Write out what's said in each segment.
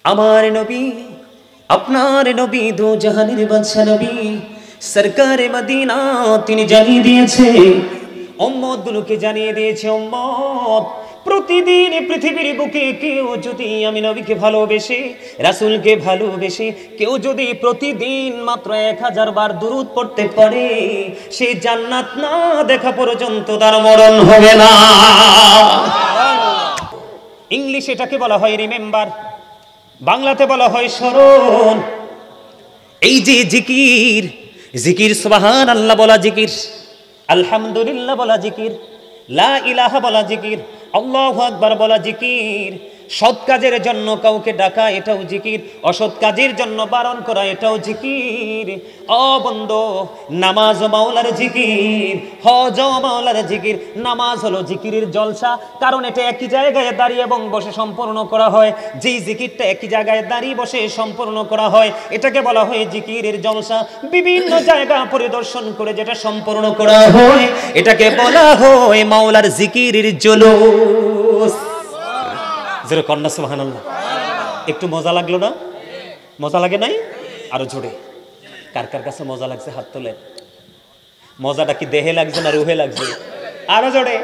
আমার নবী, আপনার নবী, দো জাহানের বাদশা নবী সরকারে মদিনা, তিনি জানিয়ে দিয়েছে, উম্মত গুলোকে জানিয়ে দিয়েছে, উম্মত প্রতিদিন পৃথিবীর বুকে কেউ যদি আমি নবীকে ভালোবেসে, রাসূলকে ভালোবেসে কেউ যদি প্রতিদিন মাত্র 1000 বার দুরূদ পড়তে পারে, সে জান্নাত না দেখা পর্যন্ত তার মরণ হবে না। ইংলিশে এটাকে বলা হয় রিমেম্বার, বাংলাতে বলা হয় স্মরণ। এই যে জিকির, জিকির সুবহানাল্লাহ বলা জিকির, আলহামদুলিল্লাহ বলা জিকির, লা ইলাহা বলা জিকির, আল্লাহু আকবার বলা জিকির, সৎ কাজের জন্য কাউকে ডাকা এটাও জিকির, অসৎ কাজের জন্য বারণ করা এটাও জিকির। ও বন্ধু, নামাজ ও মাওলার জিকির, হজ ও মাওলার জিকির। নামাজ হলো জিকিরের জলসা, কারণ এটা একই জায়গায় দাঁড়িয়ে এবং বসে সম্পূর্ণ করা হয়। যেই জিকিরটা একই জায়গায় দাঁড়িয়ে বসে সম্পূর্ণ করা হয়, এটাকে বলা হয় জিকিরের জলসা। বিভিন্ন জায়গা পরিদর্শন করে যেটা সম্পূর্ণ করা হয়, এটাকে বলা হয় মাওলার জিকিরের জুলুস। জোরে কন্যা সুবহানাল্লাহ। একটু মজা লাগলো না? মজা লাগে নাই? আরো জোরে। কার কার কাছে মজা লাগছে হাত তোলেন। মজাটা কি দেহে লাগছে না রুহে লাগছে? আরো জোরে।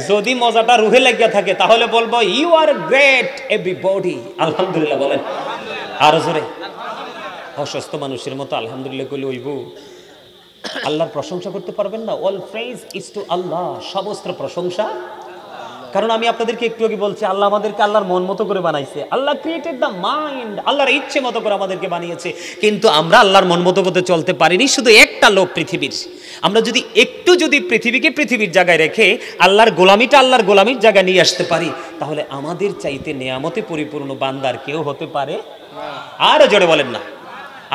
যদি মজাটা রুহে লাগিয়া থাকে তাহলে বলবো ইউ আর গ্রেট এভরিবডি। আলহামদুলিল্লাহ বলেন। আরো জোরে। অসুস্থ মানুষের মতো আলহামদুলিল্লাহ কইলে হইব? আল্লাহর প্রশংসা করতে পারবেন না? অল প্রেজ ইজ টু আল্লাহ। সমস্ত প্রশংসা। কারণ আমি আপনাদেরকে একটু আগে বলছি, আল্লাহ আমাদেরকে আল্লাহর মন মতো করে বানাইছে। আল্লাহ ক্রিয়েটেড দ্য মাইন্ড, আল্লাহর ইচ্ছে মতো করে আমাদেরকে বানিয়েছে। কিন্তু আমরা আল্লাহর মন মতো করতে চলতে পারিনি। শুধু একটা লোক পৃথিবীর, আমরা যদি একটু পৃথিবীকে পৃথিবীর জায়গায় রেখে আল্লাহর গোলামিটা আল্লাহর গোলামির জায়গায় নিয়ে আসতে পারি, তাহলে আমাদের চাইতে নেয়ামতে পরিপূর্ণ বান্দার কেউ হতে পারে না। আরো জোরে বলেন না।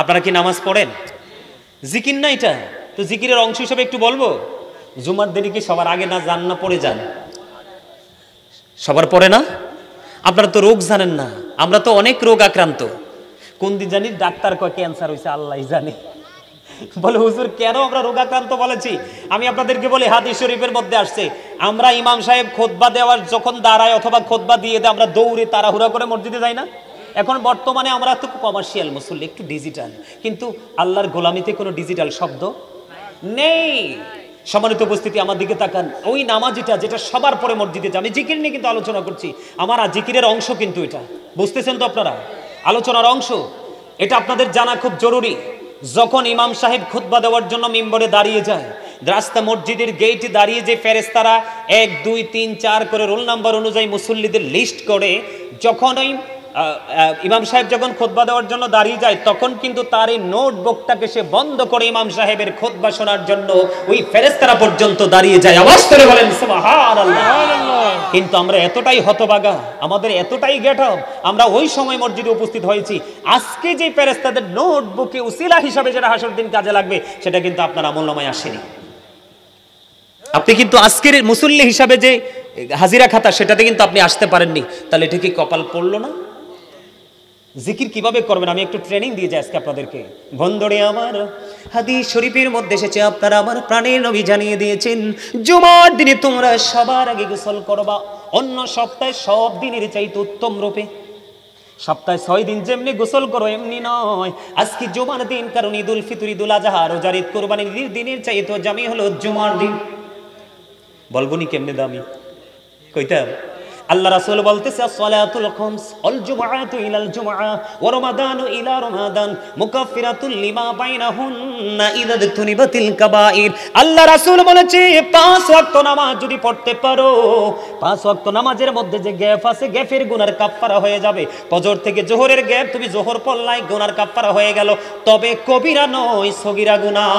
আপনারা কি নামাজ পড়েন? জিকির না এটা? তো জিকিরের অংশ হিসেবে একটু বলবো, জুমার দিনে কি সবার আগে না যান না পড়ে যান? সবার পরে না? আপনারা তো রোগ জানেন না, আমরা তো অনেক রোগ আক্রান্ত। কোন দিন জানি ডাক্তার কয় ক্যান্সার হয়েছে, আল্লাহই জানে। বলে হুজুর কেন আমরা রোগ আক্রান্ত বলেছি? আমি আপনাদেরকে বলি, হাদিস শরীফের মধ্যে আসছে, আমরা ইমাম সাহেব খুতবা দেওয়ার যখন দাঁড়ায় অথবা খুতবা দিয়ে দেয়, আমরা দৌড়ে তাড়াহুড়া করে মসজিদে যাই না? এখন বর্তমানে আমরা তো কমার্শিয়াল মুসল্লি, একটু ডিজিটাল, কিন্তু আল্লাহর গোলামিতে কোনো ডিজিটাল শব্দ নেই। সম্মানিত উপস্থিতি, আমার দিকে তাকান। ওই নামাজিটা যেটা সবার পরে মসজিদে যায়, আমি জিকির নিয়ে কিন্তু আলোচনা করছি, আমার জিকিরের অংশ কিন্তু এটা, বুঝতেছেন তো আপনারা? আলোচনার অংশ এটা আপনাদের জানা খুব জরুরি। যখন ইমাম সাহেব খুতবা দেওয়ার জন্য মিম্বরে দাঁড়িয়ে যায়, রাস্তা মসজিদের গেটে দাঁড়িয়ে যে ফেরেশতারা 1 2 3 4 করে রোল নাম্বার অনুযায়ী মুসল্লিদের লিস্ট করে, যখন ওই ইমাম সাহেব যখন খুতবা দেওয়ার জন্য দাঁড়িয়ে যায়, তখন কিন্তু তার এই নোটবুকটাকে সে বন্ধ করে ইমাম সাহেবের খুতবা শোনার জন্য ওই ফেরেশতারা পর্যন্ত দাঁড়িয়ে যায়। আওয়াজ করে বলেন সুবহানাল্লাহ। কিন্তু আমরা এতটাই হতভাগা, আমাদের এতটাই গেট আপ, আমরা ওই সময় মসজিদে উপস্থিত হয়েছি। আজকে যে ফেরেশতাদের নোটবুকে উসিলা হিসাবে যেটা হাসর দিন কাজে লাগবে, সেটা কিন্তু আপনার আমলনামায় আসেনি। আপনি কিন্তু আজকের মুসল্লি হিসাবে যে হাজিরা খাতা, সেটাতে কিন্তু আপনি আসতে পারেননি। তাহলে এটা কি কপাল পড়লো না? জিকির কিভাবে করবেন আমি একটু ট্রেনিং দিয়ে যাই আজকে আপনাদেরকে। বন্ধুরে আমার, হাদিস শরীফের মধ্যে এসেছে, আপনারা আমার প্রাণের নবী জানিয়ে দিয়েছেন, জুমার দিনে তোমরা সবার আগে গোসল করবা অন্য সপ্তাহে সব দিনের চাইতে উত্তম রূপে। সপ্তাহে 6 দিন যেমনি গোসল করো এমনি নয়। আজকে জুমার দিন, কারণ ঈদুল ফিতর, ঈদুল আজহা, রোজার ঈদ, কুরবানির দিনের চাইতে জামি হলো জুমার দিন। বলবনি কেমনে দামি, কইতাম। আল্লাহ রাসূল বলতেছে, সালাতুল খামস ওয়াল জুমআতু ইলাল জুমআ ওয়া রমাদানু ইলা রমাদান মুকাফফিরাতুল লিমা বাইনাহুন্না ইযা তুনিবাতিল কাবাইর। আল্লাহ রাসূল বলেছে, 5 ওয়াক্ত নামাজ যদি পড়তে পারো, 5 ওয়াক্ত নামাজের মধ্যে যে গ্যাপ আছে, গ্যাপের গুনার কাফফারা হয়ে যাবে। ফজর থেকে জোহরের গ্যাপ, তুমি জোহর পড়লাই, গুনার কাফফারা হয়ে গেল। তবে কবিরা নয়, সগীরা গুনাহ।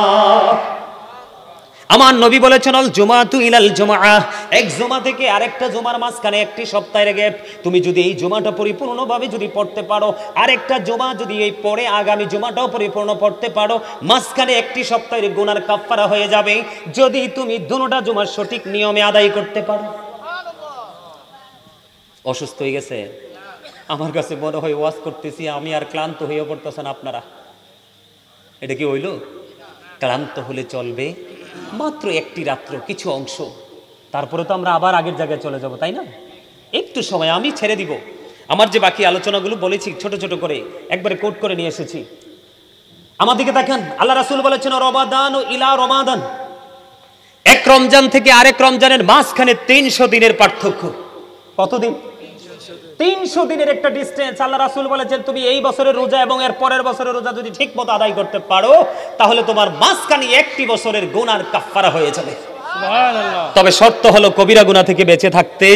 আমার নবী বলেছেন, আল জুমাতু ইলাল জুমআ, এক জুমা থেকে আরেকটা জুমার মাঝখানে একটি সপ্তাহের গ্যাপ। তুমি যদি এই জুমাটা পরিপূর্ণভাবে যদি পড়তে পারো, আরেকটা জুমা যদি এই পরে আগামী জুমাটাও পরিপূর্ণ পড়তে পারো, মাঝখানে একটি সপ্তাহের গুনার কাফফারা হয়ে যাবে, যদি তুমি দুটোটা জুমার সঠিক নিয়মে আদায় করতে পারো। অসুস্থ হয়ে গেছে, আমার কাছে মনে হয় ওয়াজ করতেছি আমি আর ক্লান্ত হয়ে পড়তেছেন আপনারা। এটা কি হইল? ক্লান্ত হলে চলবে, মাত্র একটি রাত্র, কিছু অংশ, তারপরে তো আমরা আবার আগের জায়গায় চলে যাব, তাই না? একটু সময় আমি ছেড়ে দিব। আমার যে বাকি আলোচনাগুলো বলেছি ছোট ছোট করে একবারে কোট করে নিয়ে এসেছি। আমার দিকে দেখেন, আল্লাহ রাসূল বলেছেন রমাদান ও ইলা রমাদান, এক রমজান থেকে আরেক রমজানের মাঝখানে 300 দিনের পার্থক্য। কতদিন? 300 দিনের একটা ডিস্টেন্স। আল্লাহ রাসূল বলেছেন তুমি এই বছরের রোজা এবং এর পরের বছরের রোজা যদি ঠিক মতো আদায় করতে পারো তাহলে তোমার মাঝখানে একটি বছরের গুনার কাফফারা হয়ে যাবে। সুবহানাল্লাহ। তবে শর্ত হলো কবিরা গুনাহ থেকে বেঁচে থাকতে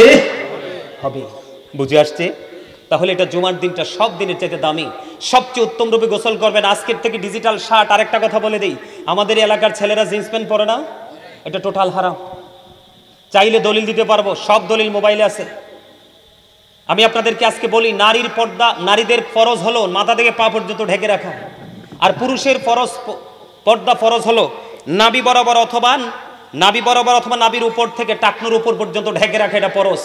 হবে। বুঝে আসছে? তাহলে এটা জুমার দিনটা সব দিনের চাইতে দামি, সবচেয়ে উত্তম রূপে গোসল করবেন। আজকের থেকে ডিজিটাল শার্ট, আরেকটা কথা বলে দেই, আমাদের এলাকার ছেলেরা জিন্স প্যান্ট পরে না, এটা টোটাল হারাম। চাইলে দলিল দিতে পারবো, সব দলিল মোবাইলে আছে। আমি আপনাদেরকে আজকে বলি, নারীর পর্দা, নারীদের ফরজ হলো মাথা থেকে পা পর্যন্ত ঢেকে রাখা, আর পুরুষের পর্দা ফরজ হলো নাভি বরাবর অথবা নাভির উপর থেকে টাকনুর উপর পর্যন্ত ঢেকে রাখা, এটা ফরজ।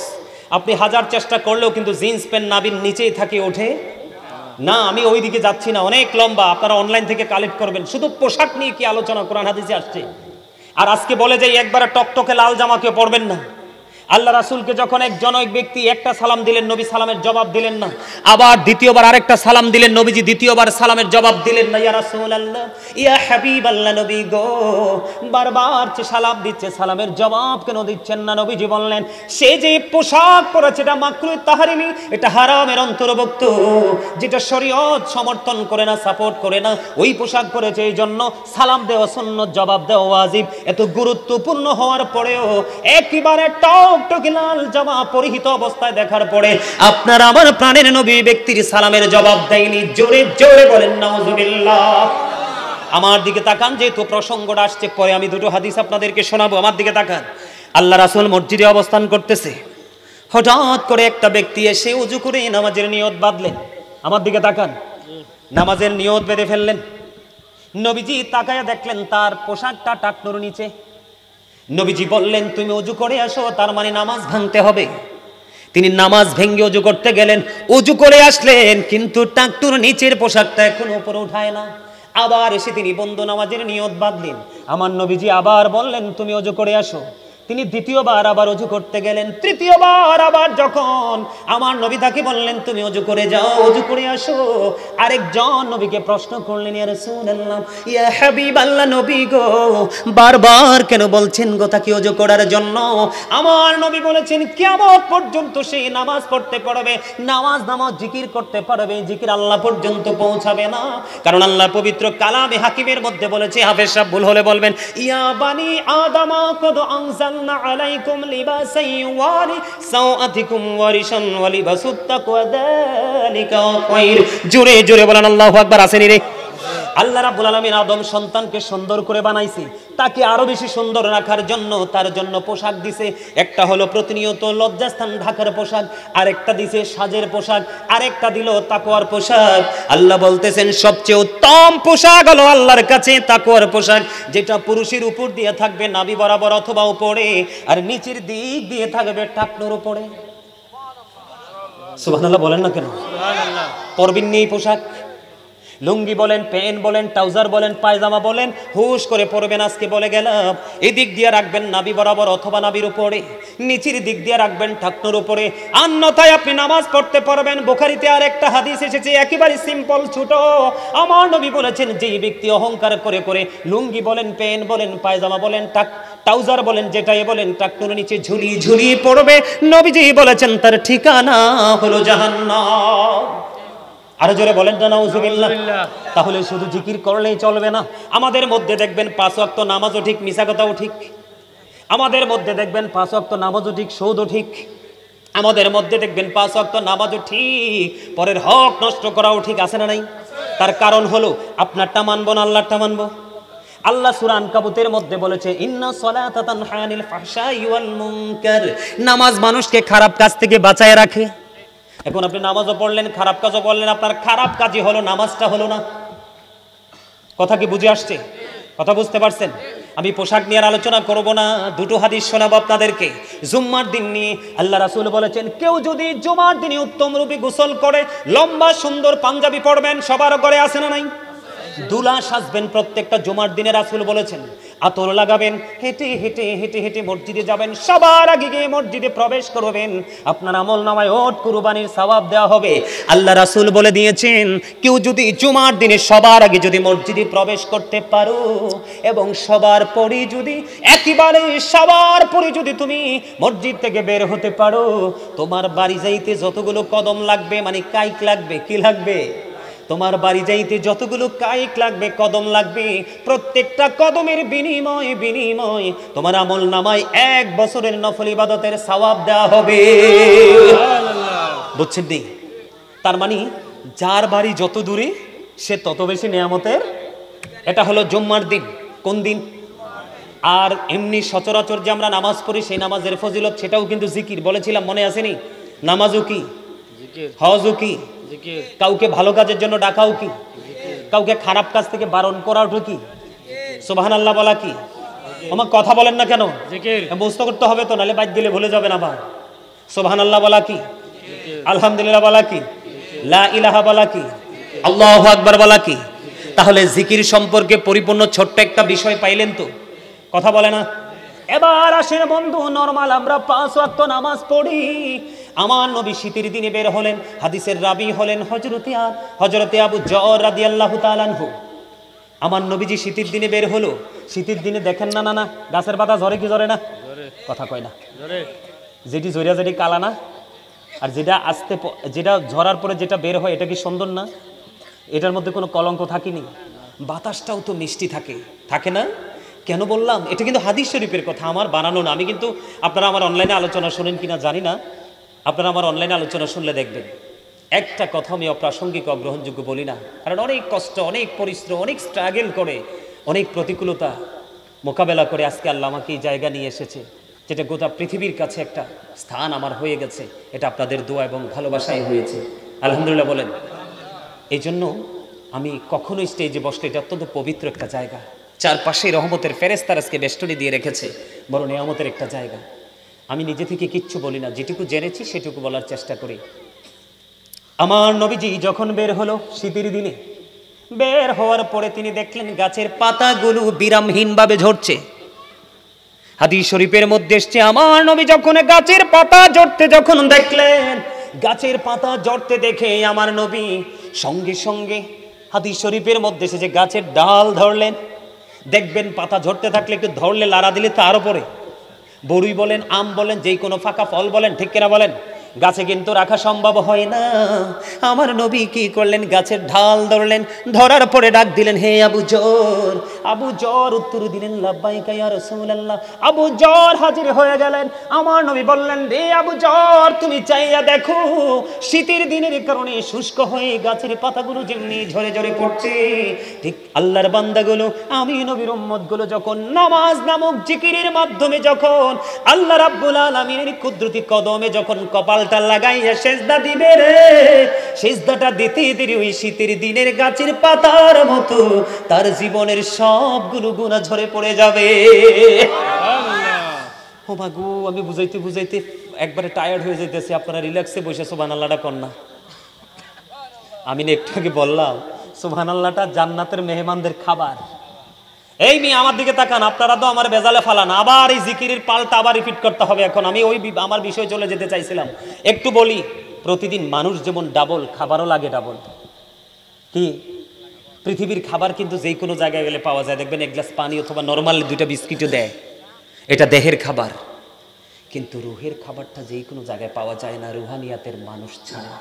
আপনি হাজার চেষ্টা করলেও কিন্তু জিন্স প্যান্ট নাভির নিচেই থাকে, ওঠে না। আমি ওই দিকে যাচ্ছি না, অনেক লম্বা, আপনারা অনলাইন থেকে কালেক্ট করবেন। শুধু পোশাক নিয়ে কি আলোচনা কোরআন হাদিসে আসছে। আর আজকে বলে যে একবারে টকটকে লাল জামা কেউ পরবেন না। আল্লাহ রাসূলকে যখন এক জনৈক ব্যক্তি একটা সালাম দিলেন, নবী সালামের জবাব দিলেন না। আবার দ্বিতীয়বার আরেকটা সালাম দিলেন, নবীজি দ্বিতীয়বার সালামের জবাব দিলেন না। ইয়া রাসূলুল্লাহ, ইয়া হাবিবাল্লাহ, নবী গো, বারবার যে সালাম দিচ্ছে, সালামের জবাব কেন দিচ্ছেন না? নবীজি বললেন, সে যে পোশাক পরেছে এটা মাকরুহ তাহরিমি, এটা হারামের অন্তর্ভুক্ত, যেটা শরীয়ত সমর্থন করে না, সাপোর্ট করে না, ওই পোশাক পরেছে। এই জন্য সালাম দেওয়া সুন্নাত, জবাব দেওয়া ওয়াজিব। এত গুরুত্বপূর্ণ হওয়ার পরেও একেবারে টকটকে লাল জামা পরিহিত অবস্থায় দেখার পরে আপনার আমার প্রাণের নবী ব্যক্তির সালামের জবাব দেয়নি। জোরে জোরে বলেন নাউজুবিল্লাহ। আমার দিকে তাকান, যেহেতু প্রসঙ্গটা আসছে, পরে আমি দুটো হাদিস আপনাদেরকে শোনাবো। আমার দিকে তাকান। আল্লাহ রাসূল মসজিদে অবস্থান করতেছে, হঠাৎ করে একটা ব্যক্তি এসে উজু করে নামাজের নিয়ত বাঁধলেন। আমার দিকে তাকান, নামাজের নিয়ত বেঁধে ফেললেন। নবীজি তাকায়া দেখলেন তার পোশাকটা টাকনুর নিচে। নবীজি বললেন, তুমি ওযু করে আসো, তার মানে নামাজ ভাঙতে হবে। তিনি নামাজ ভেঙে ওযু করতে গেলেন, ওযু করে আসলেন, কিন্তু টাকনুর নিচের পোশাকটা এখন উপরে উঠায় না। আবার এসে তিনি বন্ধ নামাজের নিয়ত বাঁধলেন। আমার নবীজি আবার বললেন, তুমি ওযু করে আসো। তিনি দ্বিতীয়বার আবার ওযু করতে গেলেন। তৃতীয়বার আবার যখন আমার নবী তাকে বললেন, তুমি ওযু করে যাও, ওযু করে আসো, আরেকজন নবীকে প্রশ্ন করলেন, ইয়া রাসূলুল্লাহ, ইয়া হাবিবাল্লাহ, নবী গো, বারবার কেন বলছেন গো তাকে ওযু করার জন্য? আমার নবী বলেছেন, কিয়ামত পর্যন্ত সে নামাজ পড়তে পারবে, নামাজ জিকির করতে পারবে, জিকির আল্লাহ পর্যন্ত পৌঁছাবে না। কারণ আল্লাহ পবিত্র কালামে হাকিমের মধ্যে বলেছে, হাফেজ সাহেব ভুল হলে বলবেন, ইয়া বানি আদামা কদ আনজাল আলাইকুম লিবাসান ইওয়ারি সাওআতিকুম ওয়ারিশান ওয়া লিবাসুত তাকওয়া যালিকা খায়র। জোরে জোরে বলেন আল্লাহু আকবার। আসেনি রে? আল্লাহ রাব্বুল আলামিন আদম সন্তানকে সুন্দর করে বানাইছে, তাকে আরো বেশি সুন্দর রাখার জন্য তার জন্য পোশাক দিছে। একটা হলো প্রতিনিয়ত লজ্জাস্থান ঢাকার পোশাক, আরেকটা দিছে সাজের পোশাক, আরেকটা দিল তাকওয়ার পোশাক। আল্লাহ বলতেছেন সবচেয়ে উত্তম পোশাক হলো আল্লাহর কাছে তাকওয়ার পোশাক, যেটা পুরুষের উপর দিয়ে থাকবে নাভি বরাবর অথবা উপরে, আর নিচের দিক দিয়ে থাকবে টাকনুর উপরে। সুবহানাল্লাহ বলেন না কেন? সুবহানাল্লাহ। পরবিন নেই পোশাক, লুঙ্গি বলেন, প্যান্ট বলেন, ট্রাউজার বলেন, পায়জামা বলেন, হুশ করে পরবেন। আজকে বলে গেলাম, এদিক দিয়ে রাখবেন নাভি বরাবর অথবা নাভির উপরে, নিচের দিক দিয়ে রাখবেন টাকনুর উপরে, অন্যথায় আপনি নামাজ পড়তে পারবেন। বুখারীতে আর একটা হাদিস এসেছে, একেবারে সিম্পল ছোট। আমার নবী বলেছেন, যেই ব্যক্তি অহংকার করে করে লুঙ্গি বলেন, প্যান্ট বলেন, পায়জামা বলেন, ট্রাউজার বলেন, যেটাই বলেন, টাকনুর নিচে ঝুলিয়ে ঝুলিয়ে পড়বে, নবীজি বলেছেন তার ঠিকানা হলো জাহান্নাম। আরো জোরে বলেন না নাউজুবিল্লাহ। তাহলে শুধু জিকির করলেই চলবে না। আমাদের মধ্যে দেখবেন 5 ওয়াক্ত নামাজও ঠিক, মিছা কথাও ঠিক। আমাদের মধ্যে দেখবেন 5 ওয়াক্ত নামাজও ঠিক, সুদও ঠিক। আমাদের মধ্যে দেখবেন 5 ওয়াক্ত নামাজও ঠিক, পরের হক নষ্ট করাও ঠিক, আছে না নাই? তার কারণ হলো আপনারটা মানবো না আল্লাহরটা মানবো। আল্লাহ সূরা আনকাবুতের মধ্যে বলেছে, ইন্না সলাতা তানহা আনিল ফাহশাই ওয়াল মুনকার, নামাজ মানুষকে খারাপ কাজ থেকে বাঁচায় রাখে। এখন আপনি নামাজও পড়লেন, খারাপ কাজও পড়লেন, আপনার খারাপ কাজই হলো, নামাজটা হলো না। কথা কি বুঝে আসছে? কথা বুঝতে পারছেন? আমি পোশাক নিয়ে আলোচনা করব না, দুটো হাদিস শোনাবো আপনাদেরকে জুম্মার দিন নিয়ে। আল্লাহ রাসূল বলেছেন, কেউ যদি জুমার দিনে উত্তম রূপে গোসল করে, লম্বা সুন্দর পাঞ্জাবি পরবেন, সবার ঘরে আছে না নাই? দুলা সাজবেন প্রত্যেকটা জুমার দিনে রাসূল বলেছেন, আতর লাগাবেন, হেঁটে হেঁটে হেঁটে হেঁটে মসজিদে যাবেন, সবার আগে গিয়ে মসজিদে প্রবেশ করবেন, আপনার আমলনামায় ওট কুরবানির সওয়াব দেওয়া হবে। আল্লাহ রাসূল বলে দিয়েছেন, কেউ যদি জুমার দিনে সবার আগে যদি মসজিদে প্রবেশ করতে পারো এবং সবার পরে যদি একেবারে সবার পরে যদি তুমি মসজিদ থেকে বের হতে পারো, তোমার বাড়ি যাইতে যতগুলো কদম লাগবে, মানে কাইক লাগবে, কি লাগবে, তোমার বাড়ি যাইতে যতগুলো কাইক লাগবে, কদম লাগবে, প্রত্যেকটা কদমের বিনিময় তোমার আমল নামায় 1 বছরের নফল ইবাদতের সওয়াব দেওয়া হবে। বুঝছেন নি? তার মানে যার বাড়ি যত দূরে সে তত বেশি নিয়ামতের। এটা হলো জুম্মার দিন। কোন দিন? আর এমনি সচরাচর যে আমরা নামাজ পড়ি সেই নামাজের ফজিলত সেটাও কিন্তু জিকির বলেছিলাম, মনে আসেনি? নামাজও কি জিকির, হজও কি জিকির, কাউকে ভালো কাজের জন্য ডাকাও কি, কাউকে খারাপ কাজ থেকে বারণ করাও কি, সুবহানাল্লাহ বলা কি। আমার কথা বলেন না কেন? জিকির বুঝতে করতে হবে তো, নাহলে বাদ দিলে ভুলে যাবেন আবার। সুবহানাল্লাহ বলা কি, আলহামদুলিল্লাহ বলা কি, লা ইলাহা বলা কি, আল্লাহু আকবার বলা কি। তাহলে জিকির সম্পর্কে পরিপূর্ণ ছোট্ট একটা বিষয় পাইলেন তো, কথা বলে না। এবার আসেন বন্ধু, নরমাল আমরা 5 ওয়াক্ত নামাজ পড়ি। আমার নবী শীতের দিনে বের হলেন, হাদিসের রাবি হলেন হযরতে আবু যর রাদিয়াল্লাহু তাআলা আনহু। আমার নবীজি শীতের দিনে বের হলো। শীতের দিনে দেখেন না না গাছের পাতা ঝরে কি ঝরে না? কথা কয় না। যেটি ঝরিয়া যেটি কালা না, আর যেটা যেটা ঝরার পরে যেটা বের হয় এটা কি সুন্দর না? এটার মধ্যে কোনো কলঙ্ক থাকেনি, বাতাসটাও তো মিষ্টি থাকে না? কেন বললাম? এটা কিন্তু হাদিস শরীফের কথা, আমার বানানো না। আমি কিন্তু, আপনারা আমার অনলাইনে আলোচনা শোনেন কিনা জানি না, আপনারা আমার অনলাইনে আলোচনা শুনলে দেখবেন একটা কথা আমি অপ্রাসঙ্গিক অগ্রহণযোগ্য বলি না, কারণ অনেক কষ্ট, অনেক পরিশ্রম, অনেক স্ট্রাগল করে, অনেক প্রতিকূলতা মোকাবেলা করে আজকে আল্লাহ আমাকে এই জায়গা নিয়ে এসেছে, যেটা গোটা পৃথিবীর কাছে একটা স্থান আমার হয়ে গেছে। এটা আপনাদের দোয়া এবং ভালোবাসাই হয়েছে, আলহামদুলিল্লাহ বলেন। এই জন্য আমি কখনোই স্টেজে বসলে, এটা অত্যন্ত পবিত্র একটা জায়গা, চারপাশে রহমতের ফেরেশতারা আজকে বেষ্টনী দিয়ে রেখেছে, বড় নিয়ামতের একটা জায়গা। আমি নিজে থেকে কিচ্ছু বলি না, যেটুকু জেনেছি সেটুকু বলার চেষ্টা করি। আমার নবীজি যখন বের হলো শীতের দিনে, বের হওয়ার পরে তিনি দেখলেন গাছের পাতাগুলো বিরামহীনভাবে ঝরছে। হাদিস শরীফের মধ্যে এসছে, আমার নবী যখন গাছের পাতা ঝরতে যখন দেখলেন, গাছের পাতা ঝরতে দেখে আমার নবী সঙ্গে সঙ্গে হাদিস শরীফের মধ্যে এসেছে গাছের ডাল ধরলেন। দেখবেন পাতা ঝরতে থাকলে একটু ধরলে লাড়া দিলে তার উপরে, বরুই বলেন, আম বলেন, যেই কোনো ফাঁকা ফল বলেন, ঠিক কিনা বলেন, গাছে কিন্তু রাখা সম্ভব হয় না। আমার নবী কি করলেন? গাছের ঢাল ধরলেন, ধরার পরে ডাক দিলেন, হে আবু যর। আবু যর উত্তর দিলেন, লাব্বাইকা ইয়া রাসূলুল্লাহ। আবু যর হাজির হয়ে গেলেন। আমার নবী বললেন, রে আবু যর, তুমি চাইয়া দেখো, শীতের দিনের কারণে শুষ্ক হয়ে গাছের পাতাগুলো যেমনি ঝরে ঝরে পড়ছে, ঠিক আল্লাহর বান্দাগুলো, আমি নবীর উম্মতগুলো যখন নামাজ নামক জিকিরের মাধ্যমে যখন আল্লাহ রাব্বুল আলামিনের কুদরতি কদমে যখন কপালটা লাগাইয়া সেজদা দিবে রে, সেজদাটা দিতে দেরি ওই শীতের দিনের গাছের পাতার মতো তার জীবনের সবগুলো গুনাহ ঝরে পড়ে যাবে। ও মাগো, আমি বুঝাইতে একবারে টায়ার্ড হয়ে যাইতেছি, আপনারা রিল্যাক্সে বসে সুবহানাল্লাহটা কর না। আমি না একটু আগে বললাম সুবহানাল্লাহটা জান্নাতের মেহমানদের খাবার। এই মেয়ে আমার দিকে তাকান, আপনারা তো আমার বেজালে ফালান, আবার এই জিকিরের পাল্টা আবার রিপিট করতে হবে। এখন আমি আমার বিষয়ে চলে যেতে চাইছিলাম। একটু বলি, প্রতিদিন মানুষ যেমন ডাবল, খাবারও লাগে ডাবল। কি? পৃথিবীর খাবার কিন্তু যে কোনো জায়গায় গেলে পাওয়া যায়, দেখবেন এক গ্লাস পানি অথবা নর্মাল 2টা বিস্কিটও দেয়, এটা দেহের খাবার। কিন্তু রুহের খাবারটা যে কোনো জায়গায় পাওয়া যায় না, রুহানিয়াতের মানুষ ছাড়া।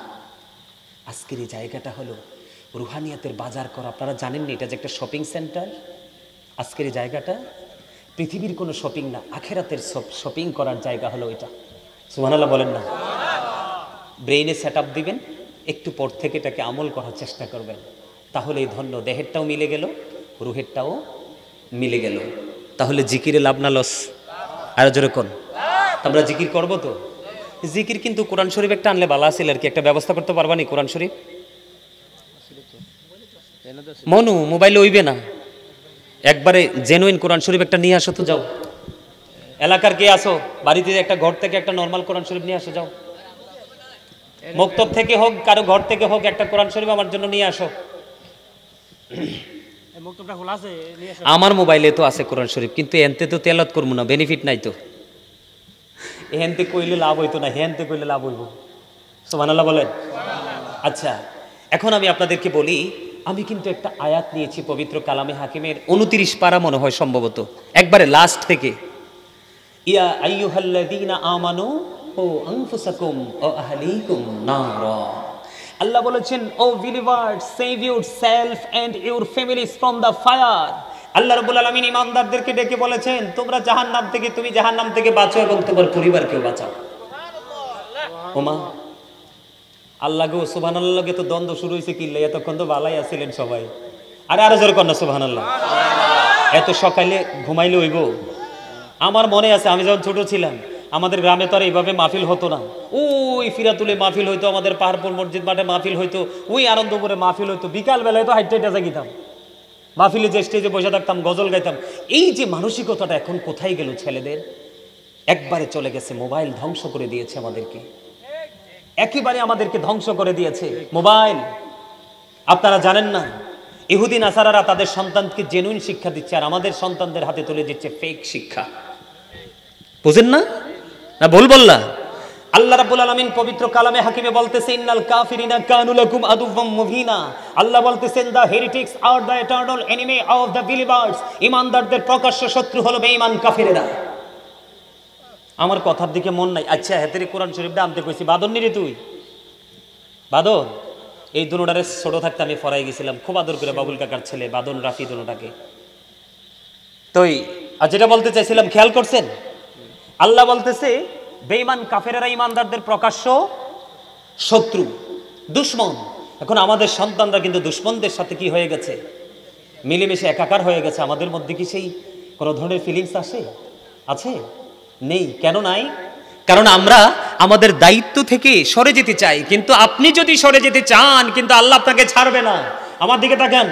আজকের এই জায়গাটা হলো রুহানিয়াতের বাজার করা। আপনারা জানেননি এটা যে একটা শপিং সেন্টার? আজকের এই জায়গাটা পৃথিবীর কোনো শপিং না, আখেরাতের শপিং করার জায়গা হলো এটা। সুবহানাল্লাহ বলেন না? ব্রেইনে সেট আপ দিবেন, একটু পর থেকে এটাকে আমল করার চেষ্টা করবেন, তাহলে এই ধন্য দেহেরটাও মিলে গেল, রুহেরটাও মিলে গেল। তাহলে জিকিরে লাভ না লস? আর যেরকম আমরা জিকির করবো তো, জিকির কিন্তু কোরআন শরীফ একটা আনলে ভালো আছিল আর কি। একটা ব্যবস্থা করতে পারবা নি কোরআন শরীফ? মনু মোবাইলে হইবে না, একবারে জেনুইন কোরআন শরীফ একটা নিয়ে আসো তো, যাও। এলাকার কে আসো, বাড়িতে একটা ঘর থেকে একটা নর্মাল কোরআন শরীফ নিয়ে আসো, যাও। মক্তব থেকে হোক, কারো ঘর থেকে হোক, একটা কোরআন শরীফ আমার জন্য নিয়ে আসো। আমার মোবাইলে তো আছে কোরআন শরীফ, কিন্তু এনতে তো তেলাওয়াত করবো না, বেনিফিট নাই তো। হেনতে কইলে লাভ হইতো না, হেনতে কইলে লাভ হইব। সুবহানাল্লাহ বলেন। আচ্ছা, এখন আমি আপনাদেরকে বলি, আমি কিন্তু একটা আয়াত নিয়েছি পবিত্র কালামে হাকিমের 29 পারা মনে হয় সম্ভবত, একবারে লাস্ট থেকে। ইয়া আইয়ুহাল্লাযীনা আমানু ও আনফুসাকুম ও আহলিকুম নারা। আল্লাহ বলেছেন, O believers, save yourself and your families from the fire. Allah রাব্বুল আলামিন ঈমানদারদেরকে ডেকে বলেছেন, তোমরা জাহান্নাম থেকে, তুমি জাহান্নাম থেকে বাঁচো এবং তোমার পরিবারকেও বাঁচাও। ওমা আল্লাহ গো, সুবহানাল্লাহকে তো দ্বন্দ্ব শুরু হয়েছে কিল্লে, এতক্ষণ তো ভালাই আছিলেন সবাই। আরো জোরে কর না সুবহানাল্লাহ। এত সকালে ঘুমাইলে হইব? আমার মনে আছে আমি যখন ছোট ছিলাম, আমাদের গ্রামে তো আর এইভাবে মাহফিল হতো না। ওই ফিরাতুলে মাহফিল হইতো, আমাদের পাহাড়পুর মসজিদ মাঠে মাহফিল হইতো, ওই আনন্দপুরে মাহফিল হইতো, বিকাল বেলায় তো হাইটে হাইটে গিতাম মাহফিলে, যে স্টেজে বসে থাকতাম, গজল গাইতাম। এই যে মানসিকতাটা এখন কোথায় গেল ছেলেদের? একবারে চলে গেছে। মোবাইল ধ্বংস করে দিয়েছে আমাদেরকে, একেবারে আমাদেরকে ধ্বংস করে দিয়েছে মোবাইল। আপনারা জানেন না, ইহুদি নাসারারা তাদের সন্তানকে জেনুইন শিক্ষা দিচ্ছে, আর আমাদের সন্তানদের হাতে তুলে দিচ্ছে ফেক শিক্ষা। বুঝেন না? না ভুল বললা? আল্লাহ রাব্বুল আলামিন পবিত্র কালামে হাকিমে বলতেছে, ইন্নাল কাফিরিনা কানু লাকুম আদুওয়াম মুবিনা। আল্লাহ বলতেছেন, the heretics are the eternal enemy of the believers. ঈমানদারদের প্রকাশ্য শত্রু হলো বেঈমান কাফিরেরা। আমার কথার দিকে মন নাই। আচ্ছা, হেতেরি কোরআন শরীফটা আনতে কইছি, বাদন নিরে তুই বাদন। এই দুনোটারে ছোট থাকতে আমি ফরাই গেছিলাম, খুব আদর করে, বাবুল কাকার ছেলে বাদন রাফি দুনোটাকে। তোই আর যেটা বলতে চাইছিলাম খেয়াল করছেন? আল্লাহ বলতেছে, বেঈমান কাফেরেরা ঈমানদারদের প্রকাশ্য শত্রু, দুশমন। এখন আমাদের সন্তানরা কিন্তু দুশমনদের সাথে কি হয়ে গেছে? মিলেমিশে একাকার হয়ে গেছে। আমাদের মধ্যে কি সেই কোনো ধরনের ফিলিংস আছে? নেই। কেন নাই? কারণ আমরা আমাদের দায়িত্ব থেকে সরে যেতে চাই। কিন্তু আপনি যদি সরে যেতে চান, কিন্তু আল্লাহ আপনাকে ছাড়বে না। আমার দিকে তাকান,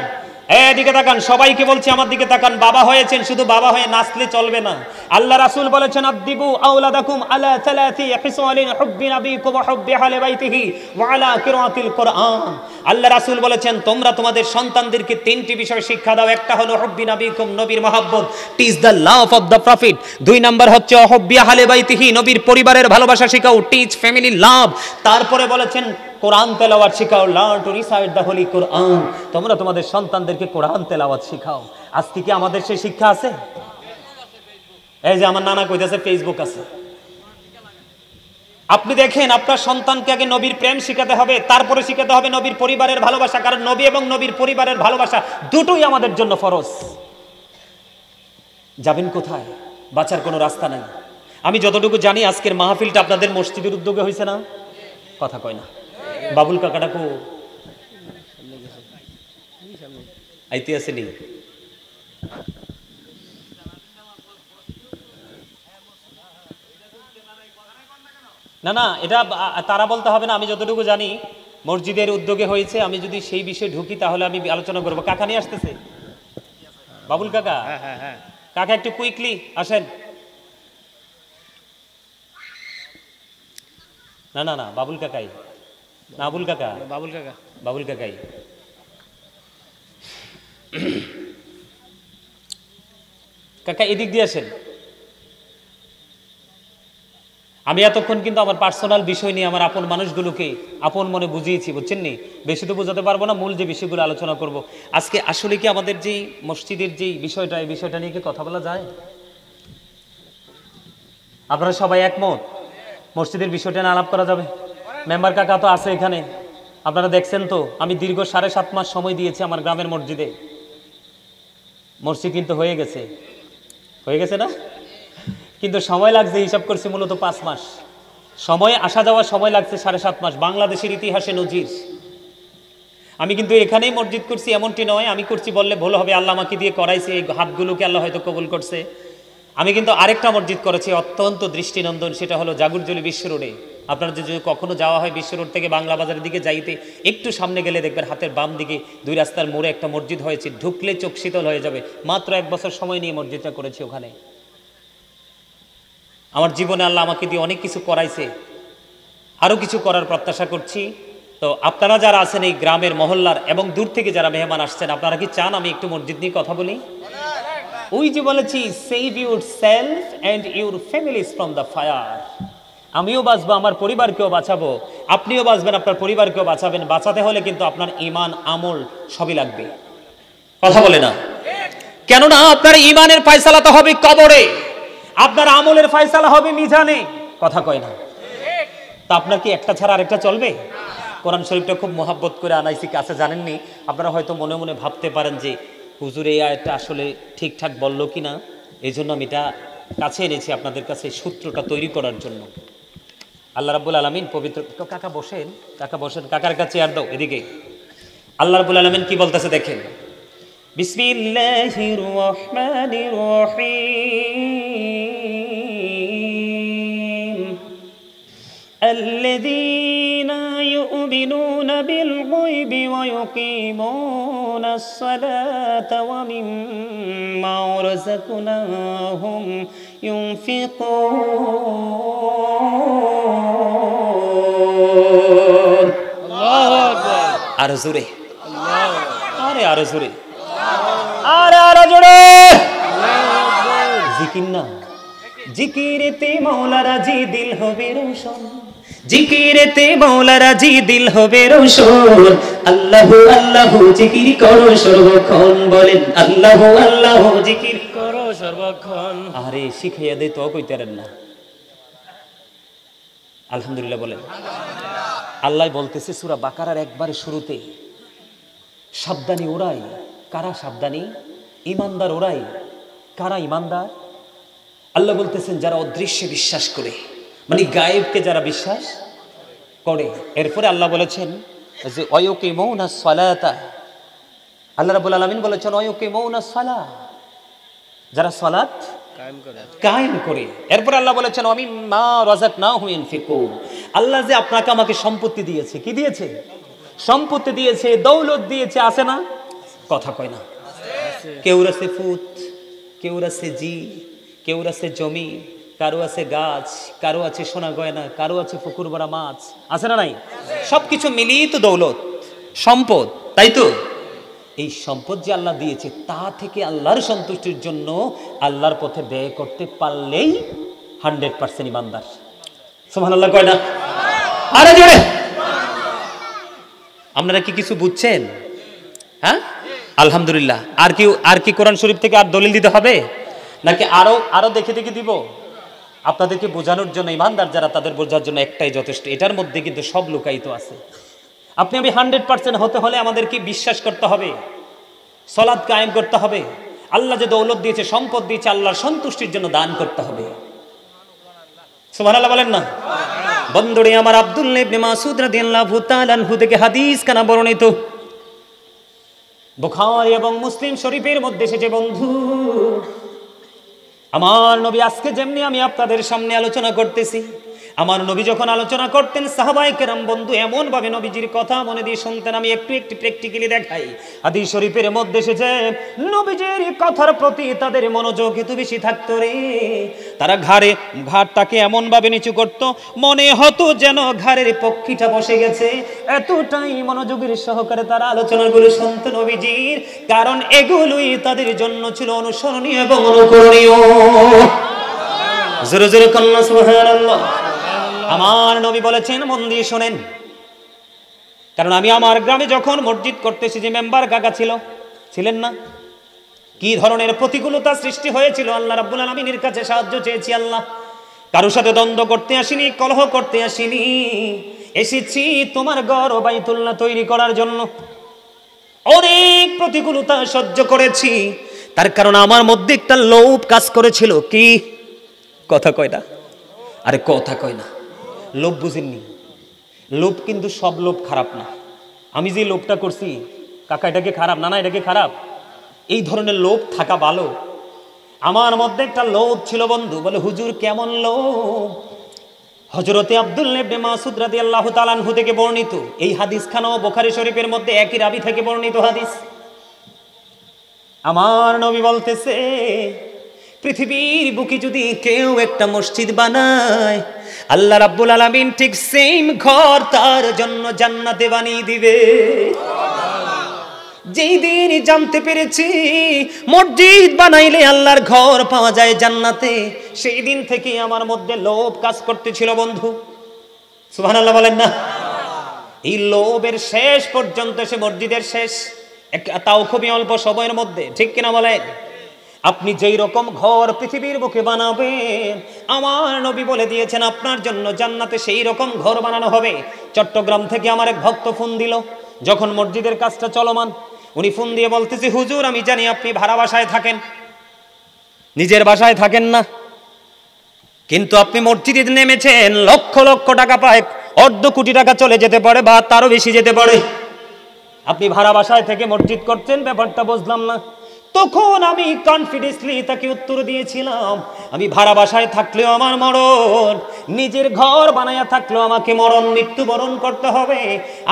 এদিকে তাকান, সবাইকে বলছি আমার দিকে তাকান। বাবা হয়েছেন, শুধু বাবা হয়ে নাচলে চলবে না। আল্লাহ রাসূল বলেছেন, আদিবু আওলাদাকুম আলা সালাতি হিসালিন হুব্বি নবিকুম ওয়া হুব্বি আহলি বাইতিহি ওয়া আলা কিরাআতিল কুরআন। আল্লাহ রাসূল বলেছেন, তোমরা তোমাদের সন্তানদেরকে তিনটি বিষয় শিক্ষা দাও। একটা হলো হুব্বি নবিকুম, নবীর মহব্বত, teach the love of the profit. দুই নাম্বার হচ্ছে হুব্বি আহলি বাইতিহি, নবীর পরিবারের ভালোবাসা শিখাও, টিচ ফ্যামিলি লাভ। তারপরে বলেছেন, কোরআন তেলাওয়াত শিখাও, learn to recite the holy Quran. তোমরা তোমাদের সন্তানদেরকে কোরআন তেলাওয়াত শিখাও। আজকে কি আমাদের সেই শিক্ষা আছে? এই যে আমার নানা কইতেছে ফেসবুক আছে। আপনি দেখেন, আপনার সন্তানকে আগে নবীর প্রেম শিখাতে হবে, তারপরে শিখাতে হবে নবীর পরিবারের ভালোবাসা। কারণ নবী এবং নবীর পরিবারের ভালোবাসা দুটোই আমাদের জন্য ফরজ। যাবেন কোথায়? বাঁচার কোনো রাস্তা নাই। আমি যতটুকু জানি, আজকের মাহফিলটা আপনাদের মসজিদের উদ্যোগে হয়েছে না? কথা কয় না। বাবুল কাকাটাকু আইতে আসেনি? না না, এটা তারা বলতে হবে না। আমি যতটুকু জানি মসজিদের উদ্যোগে হয়েছে। আমি যদি সেই বিষয়ে ঢুকি তাহলে আমি আলোচনা করবো। কাকা নিয়ে আসতেছে, বাবুল কাকা। কাকা একটু কুইকলি আসেন। না না না, বাবুল কাকাই, বাবুল কাকা, বাবুল কাকাই। কাকা এদিক দিয়ে আসেন। আমি এতক্ষণ কিন্তু আমার পার্সোনাল বিষয় নিয়ে আমার আপন মানুষগুলোকে আপন মনে বুঝিয়েছি, বুঝছেন নি? বেশি তো বোঝাতে পারবো না, মূল যে বিষয়গুলো আলোচনা করব আজকে। আসলে কি আমাদের যেই মসজিদের যেই বিষয়টা, এই বিষয়টা নিয়ে কি কথা বলা যায়? আপনারা সবাই একমত? মসজিদের বিষয়টা নিয়ে আলাপ করা যাবে? মেম্বার কাকা তো আছে এখানে, আপনারা দেখছেন তো। আমি দীর্ঘ 7.5 মাস সময় দিয়েছি আমার গ্রামের মসজিদে। মসজিদ কিন্তু হয়ে গেছে না? কিন্তু সময় লাগছে, হিসাব করছি মূলত 5 মাস সময়, আসা যাওয়া সময় লাগছে 7.5 মাস। বাংলাদেশের ইতিহাসে নজির। আমি কিন্তু এখানেই মসজিদ করছি এমনটি নয়। আমি করছি বললে ভুল হবে, আল্লাহ আমাকে দিয়ে করাইছে, এই হাতগুলোকে আল্লাহ হয়তো কবুল করছে। আমি কিন্তু আরেকটা মসজিদ করেছি অত্যন্ত দৃষ্টিনন্দন, সেটা হলো জাগুরজলি বিশ্ব রোডে। আপনার যদি কখনো যাওয়া হয় বিশ্ব রোড থেকে বাংলা বাজারের দিকে যাইতে একটু সামনে গেলে দেখবেন হাতের বাম দিকে 2 রাস্তার মোড়ে একটা মসজিদ হয়েছে। ঢুকলে চোখ শীতল হয়ে যাবে। মাত্র 1 বছর সময় নিয়ে মসজিদটা করেছি ওখানে। আমার জীবনে আল্লাহ আমাকে দিয়ে অনেক কিছু করাইছে, আরও কিছু করার প্রত্যাশা করছি। তো আপনারা যারা আছেন এই গ্রামের মহল্লার এবং দূর থেকে যারা মেহমান আসছেন, আপনারা কি চান আমি একটু মসজিদ নিয়ে কথা বলি? ওই যে বলেছি, save your self and your families from the fire. আমিও বাঁচবো, আমার পরিবারকেও বাঁচাবো, আপনিও বাঁচবেন, আপনার পরিবারকেও বাঁচাবেন। বাঁচাতে হলে কিন্তু আপনার ঈমান আমল সবই লাগবে। কথা বলে না? কেননা আপনার ঈমানের ফয়সালা তো হবে কবরে, আপনার আমলের ফয়সালা হবে মিজানে। কথা কয় না? তা আপনার কি একটা ছাড়া আরেকটা চলবে? কোরআন শরীফটা খুব মহাব্বত করে আনাইছি কাছে, জানেননি? আপনারা হয়তো মনে মনে ভাবতে পারেন যে হুজুর এই আয়াতটা আসলে ঠিকঠাক বলল কি না, এই জন্য আমি এটা কাছে এনেছি আপনাদের কাছে সূত্রটা তৈরি করার জন্য। আল্লাহ রাব্বুল আলামিন পবিত্র, কাকা বসেন, কাকা বসেন, কাকার কাছে চেয়ার দাও এদিকে। আল্লাহ রাব্বুল আলামিন কি বলতেছে দেখেন, বিসমিল্লাহির রহমানির রহিম, আল্লাযীনা ইউমিনুনা বিল গায়বি ওয়া ইউকিমুনাস সালাতা ওয়া মিম্মা রাযাকনাহুম ইউনফিকুন। আল্লাহু আকবার। আর জোরে আল্লাহু আকবার। আরে আর জোরে, আরে আর জোরে। জিকির না, জিকিরেতে মৌলা রাজি দিল হবে রোশন, জিকিরেতে মৌলা রাজি দিল হবে রোশন। আল্লাহু আল্লাহু জিকির করো সর্বক্ষণ, বলেন আল্লাহু আল্লাহু জিকির করো সর্বক্ষণ। আরে শিখাইয়া দে তো কইতারেন না। আলহামদুলিল্লাহ বলেন। আল্লাহ বলতেছে সূরা বাকারার একবারে শুরুতে, সাবধানী ওরাই। কারা সাবধানী? ঈমানদার ওরাই। কারা ঈমানদার? আল্লাহ বলতেছেন যারা অদৃশ্যে বিশ্বাস করে, মানে গায়েবকে যারা বিশ্বাস করে। এরপরে আল্লাহ বলেছেন যে ওয়ায়ুকিমুনাস সালাতা, আল্লাহ রাব্বুল আলামিন বলেছেন ওয়ায়ুকিমুনাস সালাহ, যারা সালাত কায়েম করে। এরপরে আল্লাহ বলেছেন ওয়া মিম্মা রাযাকনাহুম ইউনফিকুন। আল্লাহ যে আপনাকে আমাকে সম্পত্তি দিয়েছে, কি দিয়েছে? সম্পত্তি দিয়েছে, দৌলত দিয়েছে, আছে না? কথা কয় না? কেউ আছে ফুত, কেউ আছে জি, কেউ আছে জমি, কারো আছে গাছ, কারো আছে সোনা গয়না, কারো আছে পুকুর ভরা মাছ, আছে না নাই? সবকিছু মিলিয়ে তো দৌলত, সম্পদ, তাই তো? এই সম্পদ যে আল্লাহ দিয়েছে তা থেকে আল্লাহর সন্তুষ্টির জন্য আল্লাহর পথে ব্যয় করতে পারলেই 100% ইমানদার। সুবহানাল্লাহ কয় না? আরে জোরে। আপনারা কি কিছু বুঝছেন? হ্যাঁ, আলহামদুলিল্লাহ। আর কি কোরআন শরীফ থেকে আর দলিল দিতে হবে নাকি আরো দেখে দেখে দিব? আপনাদেরকে বোঝানোর জন্য, ইমানদার যারা তাদের বোঝার জন্য একটাই যথেষ্ট। এটার মধ্যে কিন্তু সব লুকায়িত আছে। আপনি আমি 100% হতে হলে আমাদেরকে বিশ্বাস করতে হবে, সালাত কায়েম করতে হবে, আল্লাহ যে দৌলত দিয়েছে, সম্পদ দিয়েছে, আল্লাহর সন্তুষ্টির জন্য দান করতে হবে। সুবহানাল্লাহ বলেন না? বন্ধুরে আমার, আব্দুল্লাহ ইবনে মাসউদ রাদিয়াল্লাহু তাআলা আনহু থেকে হাদিস কানা বর্ণিত, বুখারী এবং মুসলিম শরীফের মধ্যে এসেছে। বন্ধু আমার নবী, আজকে যেমনি আমি আপনাদের সামনে আলোচনা করতেছি, আমার নবী যখন আলোচনা করতেন সাহাবায়ে কেরাম বন্ধু এমন ভাবে নবীজির কথা মনে দিয়ে শুনতেন। আমি একটু প্র্যাকটিক্যালি দেখাই। হাদিস শরীফের মধ্যে এসেছে নবীজির কথার প্রতি তাদের মনোযোগ এত বেশি থাকতো রে, তারা ঘাড়টাকে এমন ভাবে নিচু করত, মনে হতো যেন ঘাড়ের পক্ষীটা বসে গেছে। এতটাই মনোযোগের সহকারে তারা আলোচনাগুলো শুনতো নবীজির, কারণ এগুলোই তাদের জন্য ছিল অনুসরণীয় এবং অনুকরণীয়। জোরে জোরে কন্যা সুবহানাল্লাহ। আমার নবী বলেছেন, মন দিয়ে শোনেন, কারণ আমি আমার গ্রামে যখন মসজিদ করতেছি, যে মেম্বার কাকা ছিলেন না, কি ধরনের প্রতিকূলতা সৃষ্টি হয়েছিল। আল্লাহ রাব্বুল আলামিনের কাছে সাহায্য চেয়েছি। আল্লাহ কারোর সাথে দ্বন্দ্ব করতে আসিনি, কলহ করতে আসিনি, এসেছি তোমার ঘর বাইতুল্লাহ তৈরি করার জন্য। অনেক প্রতিকূলতা সহ্য করেছি, তার কারণ আমার মধ্যে একটা লোভ কাজ করেছিল। কি? কথা কয় না? আরে কথা কয় না? লোভ বুঝেননি? লোভ কিন্তু সব লোভ খারাপ না। আমি যে লোভটা করছি কাকা, এটাকে খারাপ না? না, এটাকে খারাপ। এই ধরনের লোভ থাকা ভালো। আমার মধ্যে একটা লোভ ছিল বন্ধু। বলে হুজুর কেমন লোভ? হযরতে আব্দুল্লাহ ইবনে মাসউদ রাদিয়াল্লাহু তাআলা আনহু থেকে বর্ণিত এই হাদিসখানাও বুখারী শরীফের মধ্যে একই রাবী থেকে বর্ণিত হাদিস। আমার নবী বলতেছে, পৃথিবীর বুকে যদি কেউ একটা মসজিদ বানায় আল্লাহ রাব্বুল আলামিন ঠিক সেম ঘর তার জন্য জান্নাতে বানিয়ে দিবে। যেই দিন জানতে পেরেছি মসজিদ বানাইলে আল্লাহর ঘর পাওয়া যায় জান্নাতে, সেই দিন থেকে আমার মধ্যে লোভ কাজ করতেছিল বন্ধু। সুবহানাল্লাহ বলেন না? এই লোভের শেষ পর্যন্ত সে মসজিদের শেষ, তাও খুবই অল্প সময়ের মধ্যে, ঠিক কিনা বলেন? আপনি যেই রকম ঘর পৃথিবীর বুকে বানাবেন, আমার নবী বলে দিয়েছেন আপনার জন্য জান্নাতে সেই রকম ঘর বানানো হবে। চট্টগ্রাম থেকে আমার এক ভক্ত ফোন দিল, যখন মসজিদের কাজটা চলমান, উনি ফোন দিয়ে বলতেছে, হুজুর আমি জানি আপনি ভাড়া বাসায় থাকেন, নিজের বাসায় থাকেন না, কিন্তু আপনি মসজিদে নেমেছেন, লক্ষ লক্ষ টাকা পায়, অর্ধ কোটি টাকা চলে যেতে পারে বা তারও বেশি যেতে পারে, আপনি ভাড়া বাসায় থেকে মসজিদ করছেন, ব্যাপারটা বুঝলাম না। তখন আমি কনফিডেন্সলি তাকে উত্তর দিয়েছিলাম, আমি ভাড়া বাসায় থাকলেও আমার মরণ, নিজের ঘর বানায়া থাকলেও আমাকে মৃত্যুবরণ করতে হবে।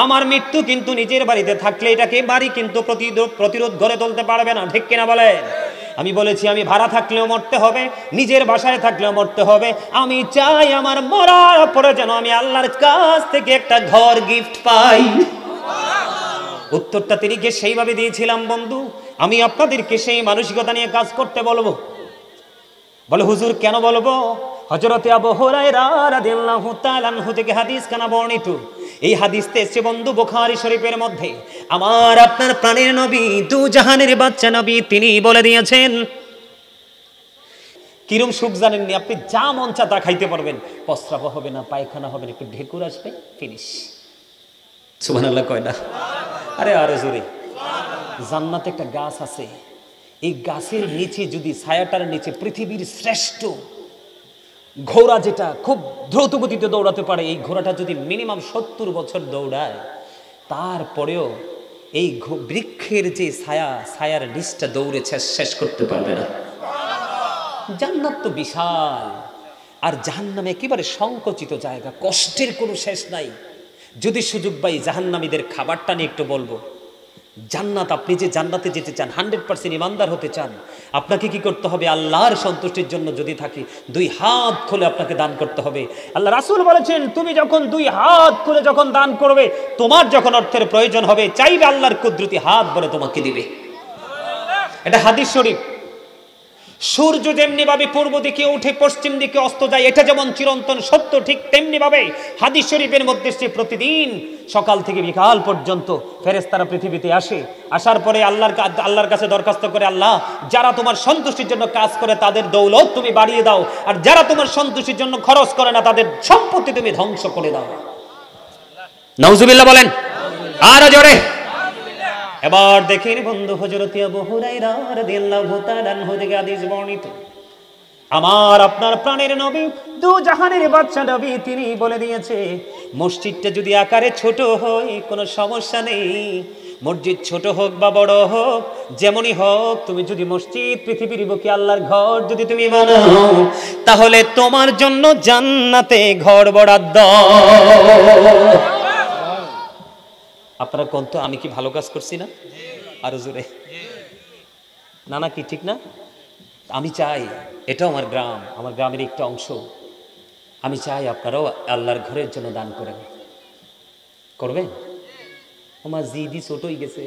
আমার মৃত্যু কিন্তু নিজের বাড়িতে থাকলে এটাকে বাড়ি কিন্তু প্রতিরোধ গড়ে তুলতে পারবে না, ঠিক কিনা বলে? আমি বলেছি আমি ভাড়া থাকলেও মরতে হবে, নিজের বাসায় থাকলেও মরতে হবে। আমি চাই আমার মরার পরে যেন আমি আল্লাহর কাছ থেকে একটা ঘর গিফট পাই। উত্তরটা তিনিকে সেইভাবে দিয়েছিলাম বন্ধু। আমি আপনাদেরকে সেই মানসিকতা নিয়ে কাজ করতে বলবো। বলে হুজুর কেন বলবো? হযরতে আবু হুরায়রা রাদিয়াল্লাহু তাআলা আনহু থেকে হাদিস কানা বর্ণিত। এই হাদিসতে এসেছে বন্ধু বুখারী শরীফের মধ্যে, আমার আপনার প্রাণের নবী, দু জাহানের বাচ্চা নবী, তিনি বলে দিয়েছেন, কিরম সুখ জানেননি? আপনি যা মন চা তা খাইতে পারবেন, প্রস্রাব হবে না, পায়খানা হবে না, একটু ঢেকুর আসবে, ফিনিশ। সুবহানাল্লাহ কয় না? আরে আরে জোরে। জান্নাতে একটা গাছ আছে, এই গাছের নিচে যদি ছায়াটার নিচে পৃথিবীর শ্রেষ্ঠ ঘোড়া, যেটা খুব দ্রুত গতিতে দৌড়াতে পারে, এই ঘোড়াটা যদি মিনিমাম 70 বছর দৌড়ায়, তারপরেও এই বৃক্ষের যে ছায়ার নিচটা দৌড়ে শেষ করতে পারবে না। জান্নাত তো বিশাল, আর জাহান্নামে একেবারে সংকুচিত জায়গা, কষ্টের কোনো শেষ নাই। যদি সুযোগ পাই জাহান্নামীদের খাবারটা নিয়ে একটু বলবো। জান্নাত, আপনি যে জান্নাতে যেতে চান, 100% ইমানদার হতে চান, আপনাকে কি করতে হবে? আল্লাহর সন্তুষ্টির জন্য যদি থাকে, 2 হাত খুলে আপনাকে দান করতে হবে। আল্লাহ রাসূল বলেছেন, তুমি যখন 2 হাত খুলে যখন দান করবে, তোমার যখন অর্থের প্রয়োজন হবে, চাইবে আল্লাহর কুদরতি হাত ভরে তোমাকে দিবে। এটা হাদিস শরীফ। সূর্য যেমনি ভাবে পূর্ব দিকে উঠে পশ্চিম দিকে অস্ত যায়, এটা যেমন চিরন্তন সত্য, ঠিক তেমনি ভাবে হাদিস শরীফের মধ্যে সে প্রতিদিন সকাল থেকে বিকাল পর্যন্ত ফেরেশতারা পৃথিবীতে আসে, আসার পরে আল্লাহর কাছে দরখাস্ত করে, আল্লাহ যারা তোমার সন্তুষ্টির জন্য কাজ করে তাদের দৌলত তুমি বাড়িয়ে দাও, আর যারা তোমার সন্তুষ্টির জন্য খরচ করে না তাদের সম্পত্তি তুমি ধ্বংস করে দাও। নাউজুবিল্লাহ বলেন আর জোরে। এবার দেখেন বন্ধু, হযরত আবু হুরায়রা রাদিয়াল্লাহু তাআলা আনহু থেকে হাদিস বর্ণিত, আমার আপনার প্রাণের নবী, দু জাহানের বাদশা নবী, তিনি বলে দিয়েছে, মসজিদটা যদি আকারে ছোট হয় কোনো সমস্যা নেই, মসজিদ ছোট হোক বা বড় হোক, যেমনই হোক, তুমি যদি মসজিদ পৃথিবীর বুকে আল্লাহর ঘর যদি তুমি বানাও, তাহলে তোমার জন্য জান্নাতে ঘর বরাদ্দ। আপনারা কোন তো, আমি কি ভালো কাজ করছি না? আরো জোরে না, নাকি ঠিক না? আমি চাই, এটাও আমার গ্রাম, আমার গ্রামের একটা অংশ, আমি চাই আপনারাও আল্লাহর ঘরের জন্য দান করেন। করবেন? আমার জিদি ছোট হয়ে গেছে,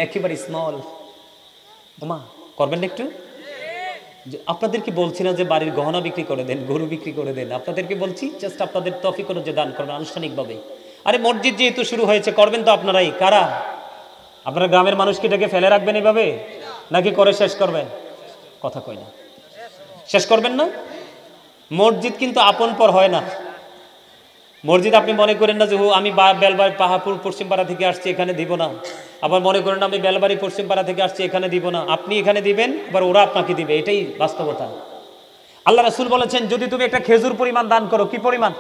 একেবারে স্মল। ওমা করবেন না একটু? আপনাদেরকে বলছি না যে বাড়ির গহনা বিক্রি করে দেন, গরু বিক্রি করে দেন, আপনাদেরকে বলছি জাস্ট আপনাদের তফিক অনুযায়ী দান করবেন আনুষ্ঠানিকভাবে। আরে মসজিদ যেহেতু শুরু হয়েছে, করবেন তো আপনারাই। কারা? আপনারা গ্রামের মানুষকে এটাকে ফেলে রাখবেন এভাবে, নাকি করে শেষ করবেন? কথা কয় না, শেষ করবেন না? মসজিদ কিন্তু আপন পর হয় না। মসজিদ আপনি মনে করেন না যে আমি বেলবাড়ি পাহাড়পুর পশ্চিমপাড়া থেকে আসছি এখানে দিব না, আবার মনে করেন আমি বেলবাড়ি পশ্চিমপাড়া থেকে আসছি এখানে দিব না। আপনি এখানে দিবেন, আবার ওরা আপনাকে দিবে, এটাই বাস্তবতা। আল্লাহ রাসূল বলেছেন, যদি তুমি একটা খেজুর পরিমাণ দান করো, কি পরিমাণ?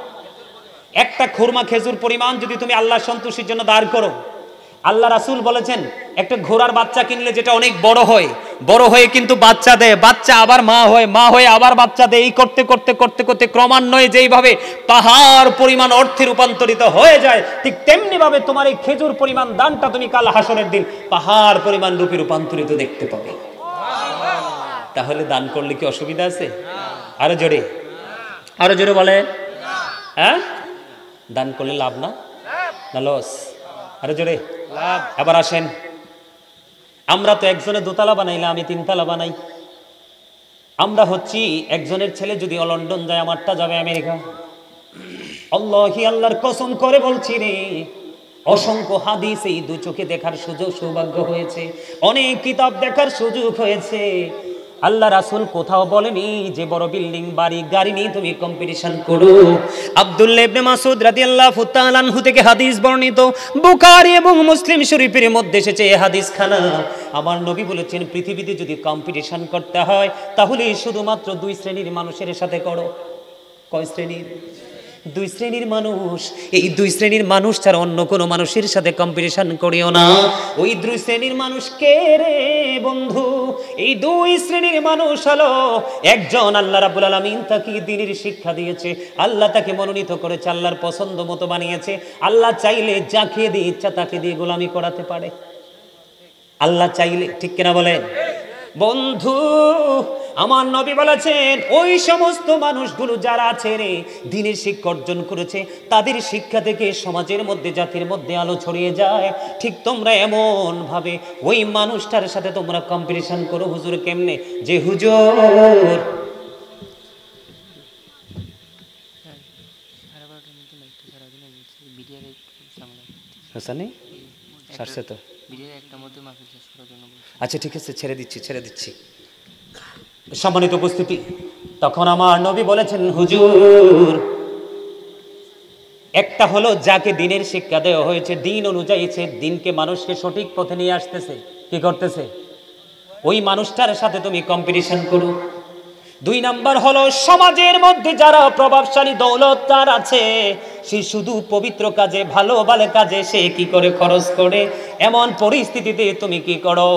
একটা খুরমা খেজুর পরিমাণ যদি তুমি আল্লাহর সন্তুষ্টির জন্য দান করো, আল্লাহ রাসূল বলেছেন, একটা ঘোড়ার বাচ্চা কিনলে যেটা অনেক বড় হয়, বড় হয়ে কিন্তু বাচ্চা দেয়, বাচ্চা আবার মা হয়, মা হয়ে আবার বাচ্চা দেয়, এই করতে করতে করতে করতে ক্রমান্বয়ে যেইভাবে পাহাড় পরিমাণ অর্থে রূপান্তরিত হয়ে যায়, ঠিক তেমনি ভাবে তোমার এই খেজুর পরিমাণ দানটা তুমি কাল হাসরের দিন পাহাড় পরিমাণ রূপে রূপান্তরিত দেখতে পাবে। তাহলে দান করলে কি অসুবিধা আছে? আরো জোরে, আরো জোরে বলে। হ্যাঁ, দান করলে লাভ না না লস? আরে জোরে লাভ। এবার আসেন, আমরা তো একজনের দোতলা বানাইলে আমি তিনতলা বানাই। আমরা হচ্ছি একজনের ছেলে যদি লন্ডন যায়, আমারটা যাবে আমেরিকা। আল্লাহি আল্লাহর কসম করে বলছি রে, অসংখ্য হাদিস এই দু চোখে দেখার সুযোগ সৌভাগ্য হয়েছে, অনেক কিতাব দেখার সুযোগ হয়েছে। আল্লাহ রাসূল কোথাও বলেনি যে বড় বিল্ডিং বাড়ি গাড়ি নিয়ে তুমি কম্পিটিশন করো। আব্দুল্লাহ ইবনে মাসউদ রাদিয়াল্লাহু তাআলা আনহু থেকে হাদিস বর্ণিত, বুখারী এবং মুসলিম শরীফের মধ্যে এসেছে এই হাদিসখানা। আমার নবী বলেছেন, পৃথিবীতে যদি কম্পিটিশন করতে হয় তাহলে শুধুমাত্র দুই শ্রেণীর মানুষের সাথে করো। কয় শ্রেণীর? দুই শ্রেণীর মানুষ। এই দুই শ্রেণীর মানুষ ছাড়া অন্য কোনো মানুষের সাথে কম্পিটিশন করিও না। ওই দুই শ্রেণীর মানুষ কে রে বন্ধু? এই দুই শ্রেণীর মানুষ হলো, একজন আল্লাহ রাব্বুল আলামিন তাকে দ্বীনের শিক্ষা দিয়েছে, আল্লাহ তাকে মনোনীত করেছে, আল্লাহর পছন্দ মতো বানিয়েছে। আল্লাহ চাইলে যাকে দিয়ে ইচ্ছা তাকে দিয়ে গোলামি করাতে পারে। আল্লাহ চাইলে, ঠিক কিনা বলেন বন্ধু? আমার নবী বলেছেন, ওই সমস্ত মানুষগুলো যারা আছে রে দ্বীনের শিক্ষা অর্জন করেছে, তাদের শিক্ষা থেকে সমাজের মধ্যে জাতির মধ্যে আলো ছড়িয়ে যায়। ঠিক তোমরা এমন ভাবে ওই মানুষটার সাথে তোমরা কম্পিটিশন করো। হুজুর কেমনে? যে হুজুর আচ্ছা ঠিক আছে, ছেড়ে দিচ্ছি। সম্মানিত উপস্থিতি, তখন আমার নবী বলেছেন, হুজুর একটা হলো যাকে দ্বীনের শিক্ষা দেওয়া হয়েছে, দ্বীন অনুযায়ী সে দ্বীনকে মানুষকে সঠিক পথে নিয়ে আসতেছে, কি করতেছে, ওই মানুষটার সাথে তুমি কম্পিটিশন করো। দুই নাম্বার হলো সমাজের মধ্যে যারা প্রভাবশালী দৌলতদার আছে, সে শুধু পবিত্র কাজে ভালো ভালো কাজে সে কি করে খরচ করে। এমন পরিস্থিতিতে তুমি কি করো?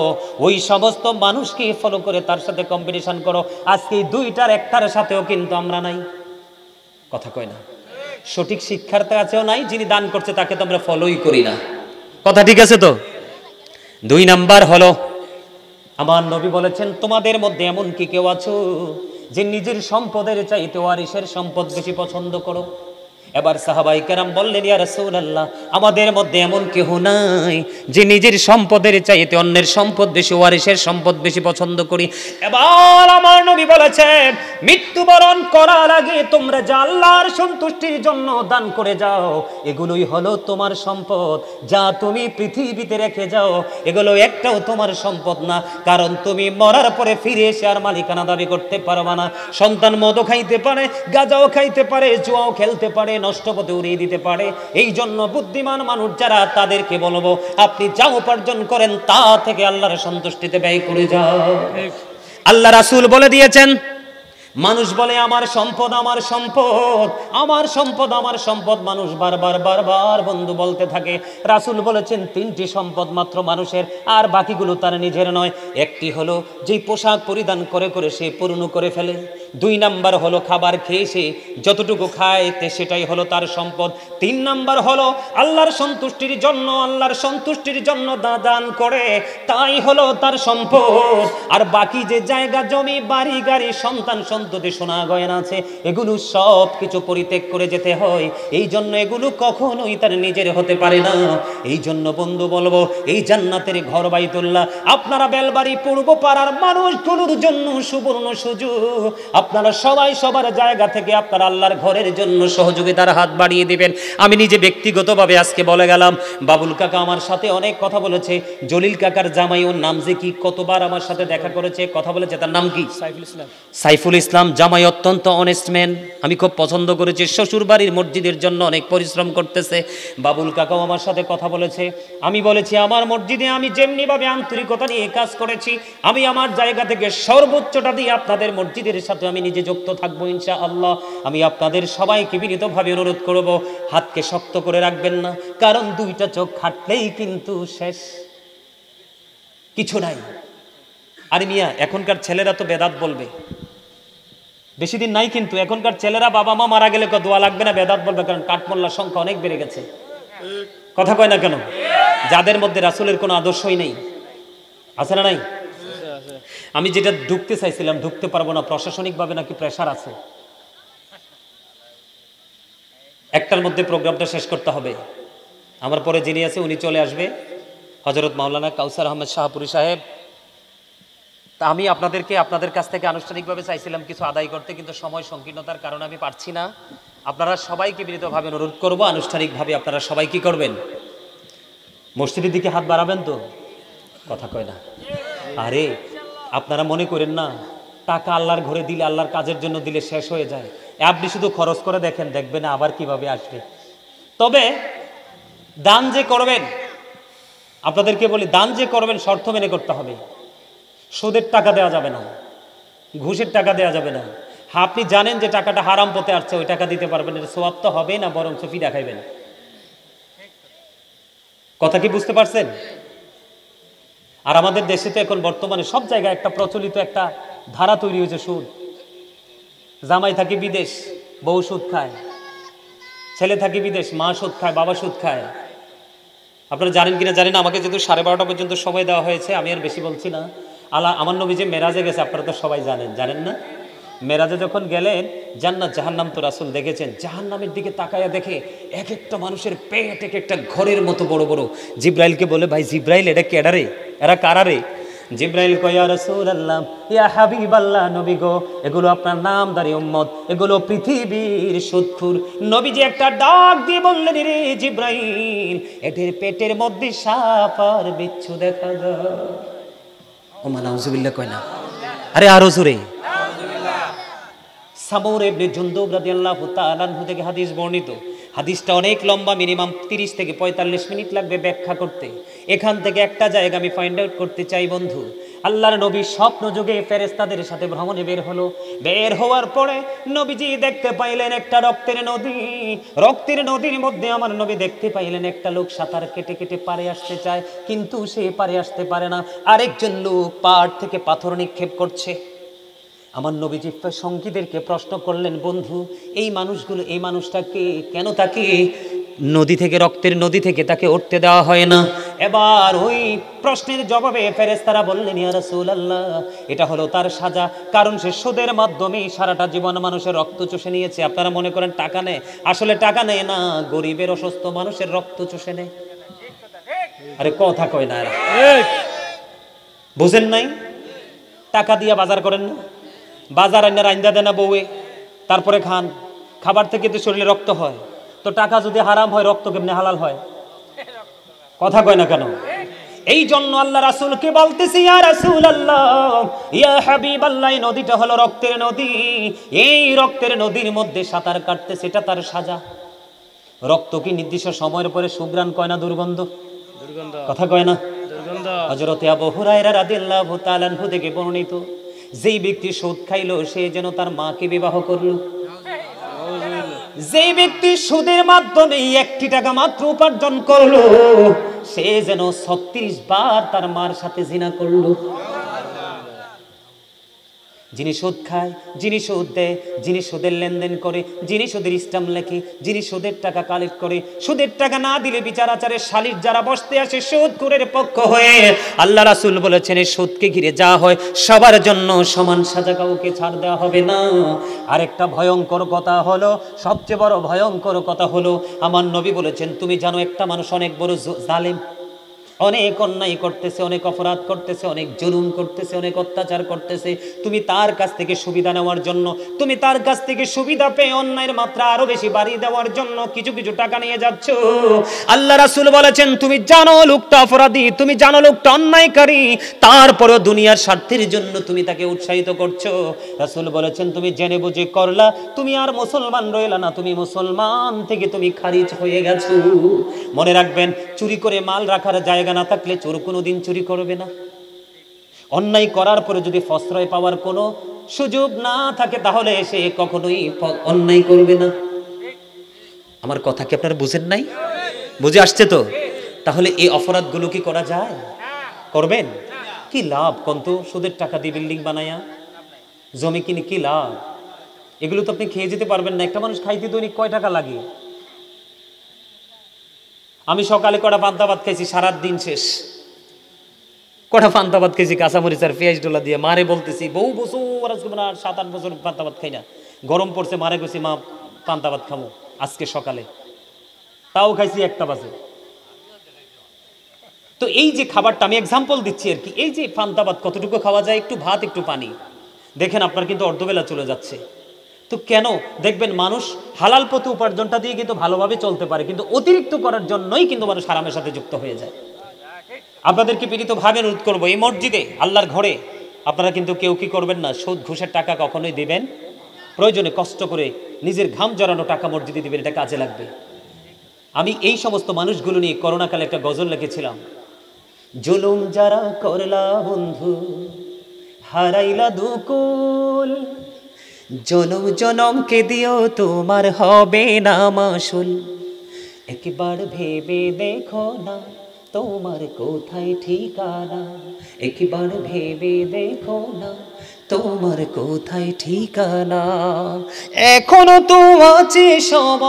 ওই সমস্ত মানুষকে ফলো করে তার সাথে কম্পিটিশন করো। আজকে দুইটার একটার সাথেও কিন্তু আমরা নাই, কথা কয় না। সঠিক শিক্ষার কাছেও নাই, যিনি দান করছে তাকে তো আমরা ফলোই করি না, কথা ঠিক আছে তো? দুই নাম্বার হলো, আমার নবী বলেছেন, তোমাদের মধ্যে এমন কি কেউ আছো যে নিজের সম্পদের চাইতে ওয়ারিসের সম্পদ বেশি পছন্দ করো? এবার সাহাবায়ে কেরাম বললেন, ইয়া রাসূলুল্লাহ, আমাদের মধ্যে এমন কেউ নাই যে নিজের সম্পদের চাইতে অন্যের সম্পদ বেশি, ওয়ারিসের সম্পদ বেশি পছন্দ করি। এবার আমার নবী বলেছেন, মৃত্যুবরণ করার আগে তোমরা যা আল্লাহর সন্তুষ্টির জন্য দান করে যাও, এগুলোই হলো তোমার সম্পদ। যা তুমি পৃথিবীতে রেখে যাও, এগুলো একটাও তোমার সম্পদ না, কারণ তুমি মরার পরে ফিরে এসে আর মালিকানা দাবি করতে পারবা না। সন্তান মদও খাইতে পারে, গাঁজাও খাইতে পারে, জুয়াও খেলতে পারে, নষ্ট পথে উড়িয়ে দিতে পারে। এই জন্য বুদ্ধিমান মানুষ যারা, তাদেরকে বলবো, আপনি যা উপার্জন করেন তা থেকে আল্লাহর সন্তুষ্টিতে ব্যয় করে যাও। আল্লাহ রাসূল বলে দিয়েছেন, মানুষ বলে আমার সম্পদ আমার সম্পদ, আমার সম্পদ আমার সম্পদ, মানুষ বারবার বন্ধু বলতে থাকে। রাসূল বলেছেন, তিনটি সম্পদ মাত্র মানুষের, আর বাকিগুলো তার নিজের নয়। একটি হলো যেই পোশাক পরিধান করে করে সে পূর্ণ করে ফেলে। দুই নাম্বার হলো খাবার খেয়ে সে যতটুকু খায় সেটাই হলো তার সম্পদ। তিন নাম্বার হলো আল্লাহর সন্তুষ্টির জন্য দান করে, তাই হলো তার সম্পদ। আর বাকি যে জায়গা জমি বাড়ি গাড়ি সন্তান সন্ততি সোনা গয়না আছে, এগুলো সব কিছু পরিত্যাগ করে যেতে হয়। এই জন্য এগুলো কখনোই তার নিজের হতে পারে না। এই জন্য বন্ধু বলবো, এই জান্নাতের ঘর বাইতুল্লাহ আপনারা বেলবাড়ি পূর্ব পাড়ার মানুষগুলোর জন্য সুবর্ণ সুযোগ। আপনারা সবাই সবার জায়গা থেকে আপনারা আল্লাহর ঘরের জন্য সহযোগিতার হাত বাড়িয়ে দিবেন। আমি নিজে ব্যক্তিগতভাবে আজকে বলে গেলাম, বাবুল কাকা আমার সাথে অনেক কথা বলেছে, জলিল কাকার জামাই, ওর নাম যে কি, কতবার আমার সাথে দেখা করেছে, কথা বলেছে, তার নাম কি? সাইফুল ইসলাম জামাই, অত্যন্ত অনেস্ট ম্যান, আমি খুব পছন্দ করেছি। শ্বশুর বাড়ির মসজিদের জন্য অনেক পরিশ্রম করতেছে। বাবুল কাকাও আমার সাথে কথা বলেছে। আমি বলেছি, আমার মসজিদে আমি যেমনিভাবে আন্তরিকতা নিয়ে কাজ করেছি, আমি আমার জায়গা থেকে সর্বোচ্চটা দিয়ে আপনাদের মসজিদের সাথে আমি নিজে যুক্ত থাকবো ইনশাআল্লাহ। আমি আপনাদের সবাইকে বিনীতভাবে অনুরোধ করব, হাতকে শক্ত করে রাখবেন না, কারণ দুইটা চোখ খাটলেই কিন্তু শেষ, কিছু নাই। আরে মিয়া, এখনকার ছেলেরা তো বেদাত বলবে, বেশি দিন নাই কিন্তু এখনকার ছেলেরা বাবা মা মারা গেলে দোয়া লাগবে না, বেদাত বলবে, কারণ কাঠমোল্লার সংখ্যা অনেক বেড়ে গেছে, কথা কয় না কেন? যাদের মধ্যে রাসূলের কোনো আদর্শই নেই, আছে না নাই? আমি যেটা ঢুকতে চাইছিলাম ঢুকতে পারবো না, প্রশাসনিকভাবে নাকি প্রেশার আছে। একটার মধ্যে প্রোগ্রামটা শেষ করতে হবে। আমার পরে যিনি আছে উনি চলে আসবে, হযরত মাওলানা কাউসার আহমেদ শাহপুরী সাহেব। তা আমি আপনাদের কাছ থেকে আনুষ্ঠানিকভাবে চাইছিলাম কিছু আদায় করতে, কিন্তু সময় সংকীর্ণতার কারণে আমি পারছি না। আপনারা সবাইকে বিনীতভাবে অনুরোধ করব, আনুষ্ঠানিকভাবে আপনারা সবাই কি করবেন, মসজিদের দিকে হাত বাড়াবেন তো? কথা কয় না। আরে আপনারা মনে করেন না টাকা আল্লাহর ঘরে দিলে, আল্লাহর কাজের জন্য দিলে শেষ হয়ে যায়। আপনি শুধু খরচ করে দেখেন, দেখবেন আবার কিভাবে আসবে। তবে দান যে করবেন, আপনাদেরকে বলি, দান যে করবেন শর্ত মেনে করতে হবে। সুদের টাকা দেওয়া যাবে না, ঘুষের টাকা দেওয়া যাবে না। আপনি জানেন যে টাকাটা হারাম পথে আসছে, ওই টাকা দিতে পারবেন, এটা সওয়াব তো হবে না, বরং ফিদা খাইবেন। কথা কি বুঝতে পারছেন? আর আমাদের দেশে তো এখন বর্তমানে সব জায়গায় একটা প্রচলিত একটা ধারা তৈরি হয়েছে, সুদ। জামাই থাকে বিদেশ, বউ সুদ খায়, ছেলে থাকে বিদেশ, মা সুদ খায়, বাবা সুদ খায়। আপনারা জানেন কিনা জানেন, আমাকে যেহেতু 12:30 পর্যন্ত সময় দেওয়া হয়েছে, আমি আর বেশি বলছি না। আমার নবী যে মেরাজে গেছে আপনারা তো সবাই জানেন না? মেরাজে যখন গেলেন, জান্নাত জাহান্নাম তো রাসূল দেখেছেন। জাহান্নামের দিকে তাকায়া দেখে এক একটা মানুষের পেট এক একটা ঘরের মতো বড় বড়। জিব্রাইলকে বলে, ভাই জিব্রাইল, এটা কেডারে, এরা কারারে? জিব্রাইল কয়, ইয়া রাসূলুল্লাহ, ইয়া হাবিবাল্লাহ, নবী গো, এগুলো আপনার নামদারি উম্মত, এগুলো পৃথিবীর সুদখোর। নবীজি একটা ডাক দিয়ে বললেন, রে জিব্রাইল, এদের পেটের মধ্যে সাপ আর বিচ্ছু দেখা যায়। ও মা নাউজুবিল্লাহ কয় না? আরে আরো জোরে। সামূর ইবনে জুনদুব রাদিয়াল্লাহু তাআলা আনহু থেকে হাদিস বর্ণিত। হাদিসটা অনেক লম্বা, মিনিমাম 30 থেকে 45 মিনিট লাগবে ব্যাখ্যা করতে। এখান থেকে একটা জায়গা আমি ফাইন্ড আউট করতে চাই বন্ধু। আল্লাহর নবী স্বপ্ন যুগে ফেরেশতাদের সাথে ভ্রমণে বের হলো। বের হওয়ার পরে নবীজি দেখতে পাইলেন একটা রক্তের নদী। রক্তের নদীর মধ্যে আমার নবী দেখতে পাইলেন একটা লোক সাঁতার কেটে কেটে পারে আসতে চায়, কিন্তু সে পারে আসতে পারে না। আরেকজন লোক পাড় থেকে পাথর নিক্ষেপ করছে। আমার নবীজি সঙ্গীদেরকে প্রশ্ন করলেন, বন্ধু, এই মানুষটাকে কেন তাকে নদী থেকে, রক্তের নদী থেকে তাকে উঠতে দেওয়া হয় না? এবার ওই প্রশ্নের জবাবে ফেরেশতারা বললেন, ইয়া রাসূলুল্লাহ, এটা হলো তার সাজা, কারণ সে সুদের মাধ্যমে সারাটা জীবন মানুষের রক্ত চুষে নিয়েছে। আপনারা মনে করেন টাকা নেয়, আসলে টাকা নেয় না, গরিবের অসুস্থ মানুষের রক্ত চুষে নেয়। আরে কথা কয় না, বুঝেন নাই? টাকা দিয়ে বাজার করেন না, বাজার আইনা রাইন্দা দেনা বউয়ে, তারপরে খান। খাবার থেকে তো শরীরে রক্ত হয়, তো টাকা যদি হারাম হয়, রক্ত কেমনে হালাল হয়? কথা কয় না কেন? এই জন্য আল্লাহ রাসূলকে বলতেছি, ইয়া রাসূলুল্লাহ, ইয়া হাবিবাল্লাহ, এই নদীটা হলো রক্তের নদী। এই রক্তের নদীর মধ্যে সাঁতার কাটতে, সেটা তার সাজা। রক্ত কি নির্দিষ্ট সময়ের পরে সুঘ্রাণ কয় না দুর্গন্ধ? কথা কয় না? হযরত আবু হুরায়রা রাদিয়াল্লাহু তাআলা আনহু থেকে বর্ণিত, যেই ব্যক্তি সুদ খাইলো সে যেন তার মাকে বিবাহ করলো। যেই ব্যক্তি সুদের মাধ্যমে 1টি টাকা মাত্র উপার্জন করলো, সে যেন 36 বার তার মার সাথে জিনা করলো। যিনি সুদ খায়, যিনি সুদ দেয়, যিনি সুদের লেনদেন করে, যিনি সুদের স্ট্যাম্প লেখে, যিনি সুদের টাকা কালেক্ট করে, সুদের টাকা না দিলে বিচারাচারের শালির যারা বসতে আসে সুদখোরের পক্ষ হয়ে, আল্লাহ রাসূল বলেছেন এই সুদকে ঘিরে যা হয় সবার জন্য সমান সাজা, কাউকে ছাড় দেওয়া হবে না। আরেকটা ভয়ঙ্কর কথা হলো, সবচেয়ে বড় ভয়ঙ্কর কথা হলো, আমার নবী বলেছেন, তুমি জানো একটা মানুষ অনেক বড় জালেম, অনেক অন্যায় করতেছে, অনেক অপরাধ করতেছে, অনেক জুলুম করতেছে, অনেক অত্যাচার করতেছে। তুমি তার কাছ থেকে সুবিধা নেওয়ার জন্য, তুমি তার কাছ থেকে সুবিধা পেয়ে অন্যায়ের মাত্রা আরো বেশি বাড়িয়ে দেওয়ার জন্য কিছু কিছু টাকা নিয়ে যাচ্ছ। আল্লাহ রাসূল বলেছেন, তুমি জানো লোকটা অপরাধী, তুমি জানো লোকটা অন্যায়কারী, তারপরেও দুনিয়ার স্বার্থের জন্য তুমি তাকে উৎসাহিত করছো। রাসূল বলেছেন, তুমি জেনে বুঝে করলা, তুমি আর মুসলমান রইলা না, তুমি মুসলমান থেকে তুমি খারিজ হয়ে গেছো। মনে রাখবেন, চুরি করে মাল রাখার জায়গা না থাকলে চোর কোনোদিন চুরি করবে না। অন্যায় করার পরে যদি প্রশ্রয় পাওয়ার কোনো সুযোগ না থাকে, তাহলে সে কখনোই অন্যায় করবে না। আমার কথা কি আপনারা বুঝেন নাই? বুঝে আসছে তো? তাহলে এই অপরাধগুলো কি করা যায়? করবেন? কি লাভ কন্ত? সুদের টাকা দিয়ে বিল্ডিং বানায়া, জমি কিনে কি লাভ? এগুলো তো আপনি খেয়ে যেতে পারবেন না। একটা মানুষ খাইতে দৈনিক কয় টাকা লাগে? আমি সকালে কটা পান্তা ভাত খাইছি, সারা দিন শেষ। কটা পান্তা ভাত খাইছি কাঁচামরিচ আর পেঁয়াজ ডোলা দিয়ে। মারে বলতেছি, বহু বছর 7-8 বছর পান্তা ভাত খাই না। গরম পড়ছে, মারে গেছি, মা পান্তা ভাত খাবো, আজকে সকালে, তাও খাইছি 1টা বাজে। তো এই যে খাবারটা আমি এক্সাম্পল দিচ্ছি আর কি, এই যে পান্তা ভাত কতটুকু খাওয়া যায়, একটু ভাত একটু পানি, দেখেন আপনার কিন্তু অর্ধবেলা চলে যাচ্ছে। তো কেন দেখবেন মানুষ হালাল পথে উপার্জনটা দিয়ে কিন্তু ভালোভাবে চলতে পারে, কিন্তু অতিরিক্ত করার জন্যই কিন্তু মানুষ হারামের সাথে যুক্ত হয়ে যায়। আপনাদেরকে পীড়িতভাবে অনুরোধ করবো, এই মসজিদে আল্লাহর ঘরে আপনারা কিন্তু কেউ কি করবেন না, সুদ ঘুষের টাকা কখনোই দিবেন, প্রয়োজনে কষ্ট করে নিজের ঘাম জড়ানো টাকা মসজিদে দিবেন, এটা কাজে লাগবে। আমি এই সমস্ত মানুষগুলো নিয়ে করোনাকালে একটা গজল লিখেছিলাম, জুলুম যারা করলা বন্ধু হারাইলা দুকুল, জনম জনমকে দিও তোমার হবে না মাসুল, একবার ভেবে দেখো না তোমার কোথায় ঠিকানা, একবার ভেবে দেখো না তোমার কোথায় ঠিকানা, এখনো তো আছে সময়,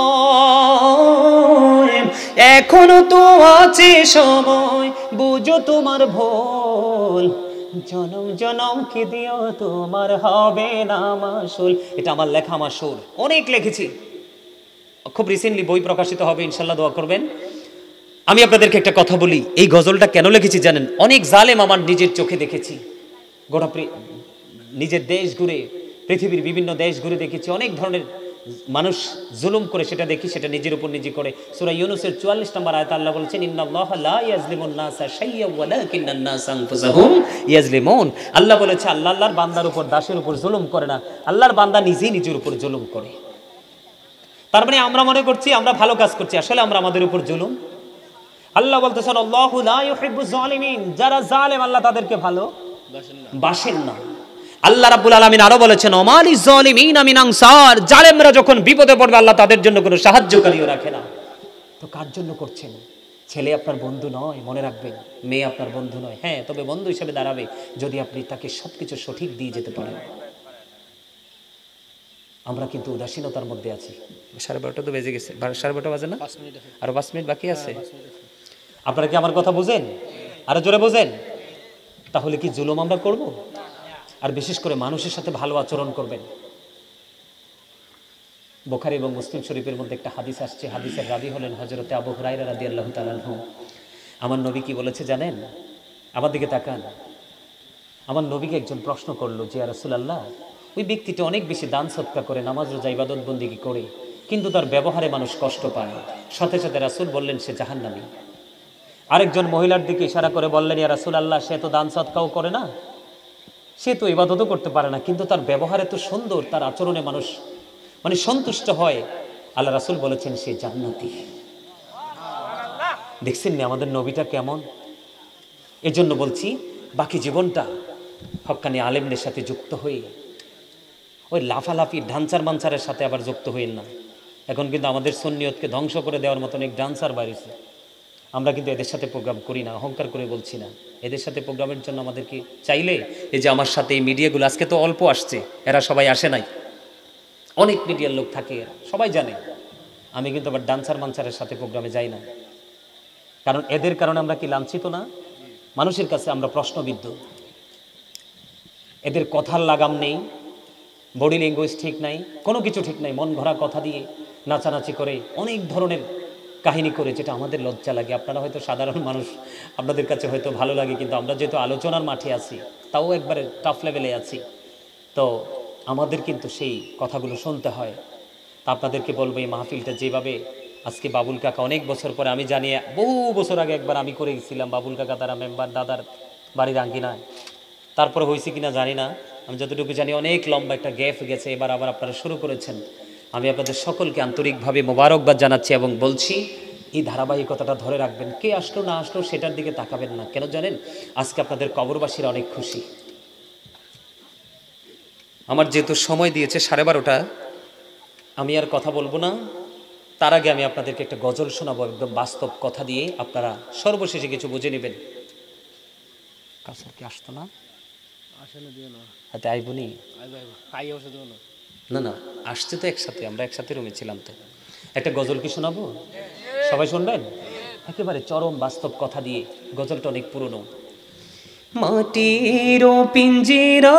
এখনো তো আছে সময়, বুঝো তোমার ভুল, জনম জনমকে দিও তোমার হবে না মাসুল। এটা আমার লেখা, আমার সুর, অনেক লিখেছি, খুব রিসেন্টলি বই প্রকাশিত হবে, ইনশাল্লাহ দোয়া করবেন। আমি আপনাদেরকে একটা কথা বলি, এই গজলটা কেন লিখেছি জানেন? অনেক জালেম আমার নিজের চোখে দেখেছি, গোটা নিজের দেশ ঘুরে, পৃথিবীর বিভিন্ন দেশ ঘুরে দেখেছি, অনেক ধরনের মানুষ জুলুম করে, সেটা দেখি, সেটা নিজের উপর নিজে করে। সূরা ইউনূসের 44 নম্বর আয়াতে আল্লাহ বলেছেন, ইন্নাল্লাহা লা ইয়াজলিমুন নাসা শাইয়্যান ওয়ালাকিন্নান নাসা আনফুসাহুম ইয়াজলিমুন। আল্লাহ বলেছে, আল্লাহ আল্লাহর বান্দার উপর, দাসের উপর জুলুম করে না, আল্লাহর বান্দা নিজেই নিজের উপর জুলুম করে। তার মানে আমরা মনে করছি আমরা ভালো কাজ করছি, আসলে আমরা আমাদের উপর জুলুম। আল্লাহ বলতেছেন, আল্লাহু লা ইউহিব্বুজ জালিমিন, যারা জালেম আল্লাহ তাদেরকে ভালো বাসেন না। আল্লাহ রাব্বুল আলামিন আরো বলেছেন, ওমালিজ জালিমিনা মিন আনসার, জালেমরা যখন বিপদে পড়বে আল্লাহ তাদের জন্য কোনো সাহায্যকারীও রাখে না। তো কার জন্য করছেন? ছেলে আপনার বন্ধু নয়, মনে রাখবেন, মেয়ে আপনার বন্ধু নয়, হ্যাঁ তবে বন্ধু হিসেবে দাঁড়াবে যদি আপনি তাকে সবকিছু সঠিক দিয়ে যেতে পারেন। আমরা কিন্তু উদাসীনতার মধ্যে আছি। 12:30 তো বেজে গেছে, 12:30 বাজে না, আরো 5 মিনিট বাকি আছে। আপনারা কি আমার কথা বুঝেন? আরো জোরে বুঝেন। তাহলে কি জুলুম আমরা করব? আর বিশেষ করে মানুষের সাথে ভালো আচরণ করবেন। বুখারী এবং মুসলিম শরীফের মধ্যে একটা হাদিস আসছে, হাদিসের রাবী হলেন হযরতে আবু হুরায়রা রাদিয়াল্লাহু তাআলা আনহু। আমার নবী কি বলেছে জানেন? আমার দিকে তাকান। আমার নবীকে একজন প্রশ্ন করলো যে, ইয়া রাসূলুল্লাহ, ওই ব্যক্তিটা অনেক বেশি দান সদকা করে, নামাজ রোজা ইবাদত বন্দেগী করে, কিন্তু তার ব্যবহারে মানুষ কষ্ট পায়। সাথে সাথে রাসূল বললেন সে জাহান্নামী। আরেকজন মহিলার দিকে ইশারা করে বললেন, ইয়া রাসূলুল্লাহ, সে তো দান সদকাও করে না, সে তো ইবাদতও করতে পারে না, কিন্তু তার ব্যবহারে তো সুন্দর, তার আচরণে মানুষ মানে সন্তুষ্ট হয়। আল্লাহ রাসূল বলেছেন সে জান্নাতি। দেখছেন না আমাদের নবীটা কেমন? এজন্য বলছি বাকি জীবনটা হক্কানি আলেমদের সাথে যুক্ত হয়ে, ওই লাফালাফি ডান্সার মানসারের সাথে আবার যুক্ত হইল না। এখন কিন্তু আমাদের সুন্নিয়তকে ধ্বংস করে দেওয়ার মতন এক ডান্সার বাড়িছে। আমরা কিন্তু এদের সাথে প্রোগ্রাম করি না, অহংকার করে বলছি না। এদের সাথে প্রোগ্রামের জন্য আমাদেরকে চাইলে, এই যে আমার সাথে এই মিডিয়াগুলো আজকে তো অল্প আসছে, এরা সবাই আসে নাই, অনেক মিডিয়ার লোক থাকে, এরা সবাই জানে। আমি কিন্তু আবার ডান্সার মানসারের সাথে প্রোগ্রামে যাই না, কারণ এদের কারণে আমরা কি লাঞ্ছিত না? মানুষের কাছে আমরা প্রশ্নবিদ্ধ। এদের কথার লাগাম নেই, বডি ল্যাঙ্গুয়েজ ঠিক নাই, কোনো কিছু ঠিক নাই, মন ভরা কথা দিয়ে নাচানাচি করে, অনেক ধরনের কাহিনী করে, যেটা আমাদের লজ্জা লাগে। আপনারা হয়তো সাধারণ মানুষ, আপনাদের কাছে হয়তো ভালো লাগে, কিন্তু আমরা যেহেতু আলোচনার মাঠে আছি, তাও একবারে টাফ লেভেলে আছি, তো আমাদের কিন্তু সেই কথাগুলো শুনতে হয়। তা আপনাদেরকে বলবো, এই মাহফিলটা যেভাবে আজকে বাবুল কাকা অনেক বছর পরে, আমি জানি বহু বছর আগে একবার আমি করে গেছিলাম, বাবুল কাকা তারা মেম্বার দাদার বাড়ির আঙ্গিনায়, তারপরে হয়েছে কিনা জানি না, আমি যতটুকু জানি অনেক লম্বা একটা গ্যাপ গেছে, এবার আবার আপনারা শুরু করেছেন। আমি আপনাদের সকলকে আন্তরিকভাবে মোবারকবাদ জানাচ্ছি এবং বলছি এই ধারাবাহিকতাটা ধরে রাখবেন। কে আসলো না আসলো সেটার দিকে তাকাবেন না। কেন জানেন? আজকে আপনাদের কবরবাসীরা অনেক খুশি। আমার যেহেতু সময় দিয়েছে 12:30, আমি আর কথা বলবো না। তার আগে আমি আপনাদেরকে একটা গজল শোনাবো, একদম বাস্তব কথা দিয়ে, আপনারা সর্বশেষে কিছু বুঝে নেবেন। কাছে কি আসতো না? হাতে আইবনি না, না আসছে তো একসাথে, আমরা একসাথে রুমে ছিলাম। তো একটা গজল কি শোনাবো? সবাই শুনবেন? একেবারে চরম বাস্তব কথা দিয়ে, গজলটা অনেক পুরনো। মাটির পিঞ্জিরা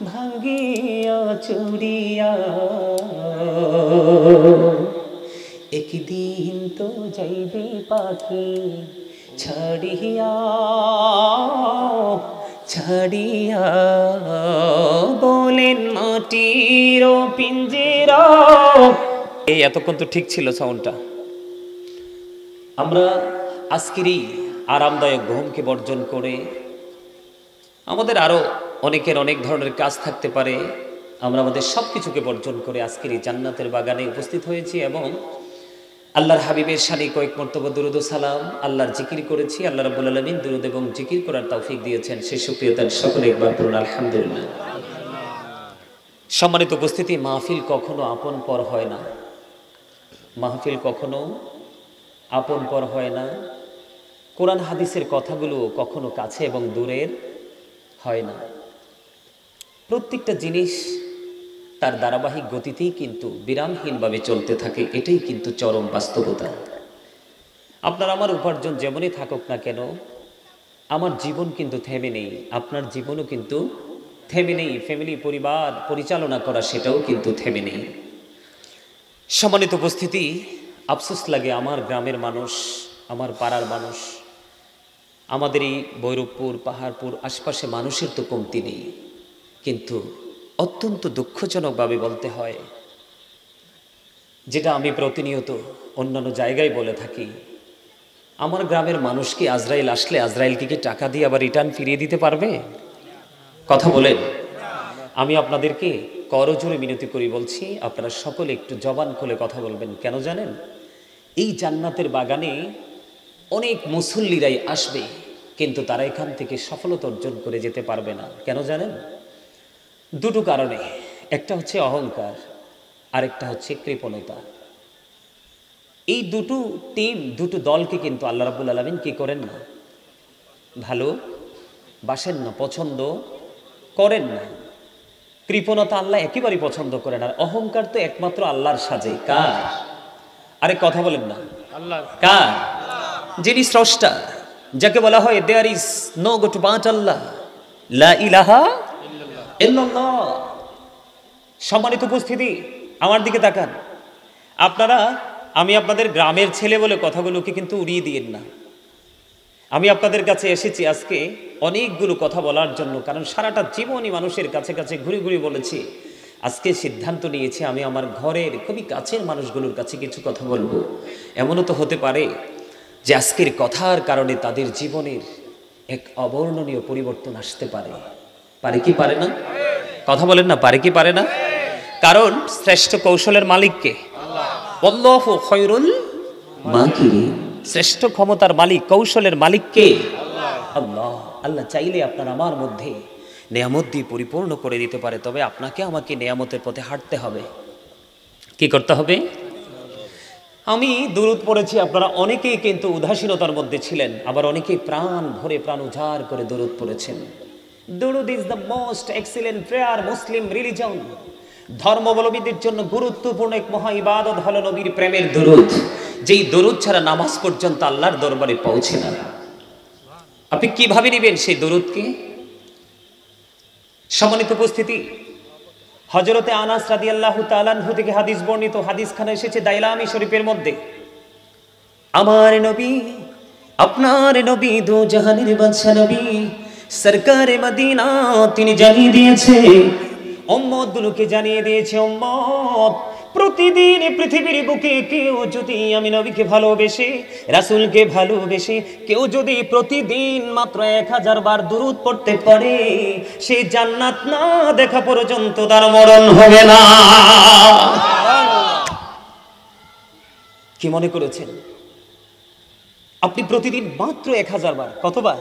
ভাঙ্গিয়া চুরিয়া একদিন তো যাইবি পাখি ছাড়িয়া ছাড়িয়া, বলেন মাটির পিঞ্জিরা। এই এতক্ষণ তো ঠিক ছিল সাউন্ডটা। আমরা আজকের এই আরামদায়ক ঘুমকে বর্জন করে, আমাদের আরো অনেকের অনেক ধরনের কাজ থাকতে পারে, আমরা আমাদের সব কিছুকে বর্জন করে আজকের এই জান্নাতের বাগানে উপস্থিত হয়েছি এবং আল্লাহর হাবিবের শানে কয়েক মর্তবা দুরূদ ও সালাম, আল্লাহর জিকির করেছি। আল্লাহ রাব্বুল আলামিন দুরূদ এবং জিকির করার তৌফিক দিয়েছেন, সেই শুকরিয়া সকলে একবার পড়ুন আলহামদুলিল্লাহ। সম্মানিত উপস্থিতি, মাহফিল কখনো আপন পর হয় না, মাহফিল কখনো আপন পর হয় না। কোরআন হাদিসের কথাগুলো কখনো কাছে এবং দূরের হয় না। প্রত্যেকটা জিনিস তার ধারাবাহিক গতিতেই কিন্তু বিরামহীনভাবে চলতে থাকে, এটাই কিন্তু চরম বাস্তবতা। আপনার আমার উপার্জন যেমনই থাকুক না কেন, আমার জীবন কিন্তু থেমে নেই, আপনার জীবনও কিন্তু থেমে নেই। ফ্যামিলি পরিবার পরিচালনা করা সেটাও কিন্তু থেমে নেই। সম্মানিত উপস্থিতি, আফসোস লাগে আমার গ্রামের মানুষ, আমার পাড়ার মানুষ, আমাদের এই ভৈরবপুর পাহাড়পুর আশপাশে মানুষের তো কমতি নেই, কিন্তু অত্যন্ত দুঃখজনকভাবে বলতে হয়, যেটা আমি প্রতিনিয়ত অন্যান্য জায়গায় বলে থাকি, আমার গ্রামের মানুষ কি আজরাইল আসলে আজরাইলকে কি টাকা দিয়ে আবার রিটার্ন ফিরিয়ে দিতে পারবে? কথা বলেন। আমি আপনাদেরকে করজোরে মিনতি করি বলছি, আপনারা সকলে একটু জবান খুলে কথা বলবেন। কেন জানেন? এই জান্নাতের বাগানে অনেক মুসল্লিরাই আসবে, কিন্তু তারা এখান থেকে সফলতা অর্জন করে যেতে পারবে না। কেন জানেন? দুটো কারণে। একটা হচ্ছে অহংকার, আরেকটা হচ্ছে কৃপণতা। এই দুটো টিম, দুটো দলকে কিন্তু আল্লাহ রাব্বুল আলামিন কি করেন না? ভালো বাসেন না, পছন্দ করেন না। কৃপণতা আল্লাহ একেবারেই পছন্দ করেন, আর অহংকার তো একমাত্র আল্লাহর সাজে। কার? আরে কথা বলেন না, আল্লাহর। কার? যিনি স্রষ্টা, যাকে বলা হয় there is no god but Allah, লা ইলাহা ইল্লাল্লাহ। সম্মানিত উপস্থিতি, আমার দিকে তাকান। আপনারা, আমি আপনাদের গ্রামের ছেলে বলে কথাগুলোকে কিন্তু উড়িয়ে দিয়েন না। আমি আপনাদের কাছে এসেছি আজকে অনেকগুলো কথা বলার জন্য, কারণ সারাটা জীবনই মানুষের কাছে কাছে ঘুরে ঘুরে বলেছি। আজকে সিদ্ধান্ত নিয়েছি আমি আমার ঘরের খুবই কাছের মানুষগুলোর কাছে কিছু কথা বলবো। এমনও তো হতে পারে যে আজকের কথার কারণে তাদের জীবনের এক অবর্ণনীয় পরিবর্তন আসতে পারে। পারে কি পারে না? কথা বলেন না, পারে কি পারে না? কারণ শ্রেষ্ঠ কৌশলের মালিককে, আল্লাহু খায়রুল মাকিরিন। শ্রেষ্ঠ ক্ষমতার মালিক, কৌশলের মালিক কে? আল্লাহ। আল্লাহ চাইলে আপনার আমার মধ্যে নেয়ামত দিয়ে পরিপূর্ণ করে দিতে পারে, তবে আপনাকে আমাকে নেয়ামতের পথে হাঁটতে হবে। কি করতে হবে? আমি দুরূদ পড়েছি, আপনারা অনেকেই কিন্তু উদাসীনতার মধ্যে ছিলেন, আবার অনেকেই প্রাণ ভরে প্রাণ উজাড় করে দুরূদ পড়েছেন। দুরূদ is the most excellent prayer Muslim religion. ধর্মাবলম্বীদের জন্য গুরুত্বপূর্ণ এক মহা ইবাদত হলো নবীর প্রেমের দুরূদ, যেই দুরূদ ছাড়া নামাজ পর্যন্ত আল্লাহর দরবারে পৌঁছে না। আপনি কিভাবে নেবেন সেই দুরূদকে? সম্মানিত উপস্থিতি, হযরতে আনাস রাদিয়াল্লাহু তাআলা আনহু থেকে হাদিস বর্ণিত, হাদিসখানা এসেছে দাইলামি শরীফের মধ্যে। আমার নবী, আপনার নবী, দো জাহানের বাদশা নবী সরকারে মদিনা, তিনি জানিয়ে দিয়েছে, উম্মতগুলোকে জানিয়ে দিয়েছে, উম্মত প্রতিদিন পৃথিবীর বুকে কেউ যদি আমি নবীকে ভালোবেসে, রাসূলকে ভালোবেসে কেউ যদি প্রতিদিন মাত্র 1000 বার দুরূদ পড়তে পারে, সে জান্নাত না দেখা পর্যন্ত তার মরণ হবে না। কি মনে করেছেন আপনি? প্রতিদিন মাত্র 1000 বার। কতবার?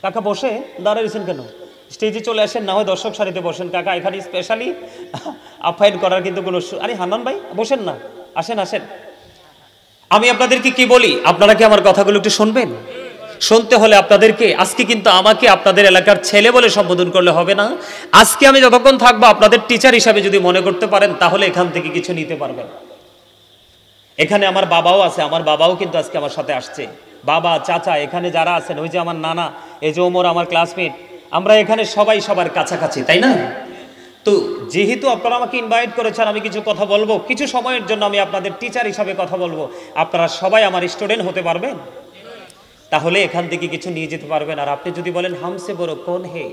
কাকা বসে দাঁড়িয়েছেন কেন? স্টেজে চলে আসেন, না হয় দর্শক সারিতে বসেন। কাকা এখানে স্পেশালি আপ্যায়ন করার কিন্তু কোনো, আরে হান্নান ভাই বসেন না, আসেন আসেন। আমি আপনাদেরকে কি বলি, আপনারা কি আমার কথাগুলো একটু শুনবেন? শুনতে হলে আপনাদেরকে, আজকে কিন্তু আমাকে আপনাদের এলাকার ছেলে বলে সম্বোধন করলে হবে না। আজকে আমি যতক্ষণ থাকবো আপনাদের টিচার হিসাবে যদি মনে করতে পারেন, তাহলে এখান থেকে কিছু নিতে পারবেন। এখানে আমার বাবাও আছে, আমার বাবাও কিন্তু আজকে আমার সাথে আসছে। বাবা, চাচা, এখানে যারা আছেন, ওই যে আমার নানা, এই যে ওমর আমার ক্লাসমেট, আমরা এখানে সবাই সবার কাছাকাছি, তাই না? তো যেহেতু আপনারা আমাকে ইনভাইট করেছেন, আমি কিছু কথা বলবো, কিছু সময়ের জন্য আমি আপনাদের টিচার হিসাবে কথা বলবো। আপনারা সবাই আমার স্টুডেন্ট হতে পারবেন? তাহলে এখান থেকে কিছু নিয়ে যেতে পারবেন। আর আপনি যদি বলেন হামসে বড় কোন হে,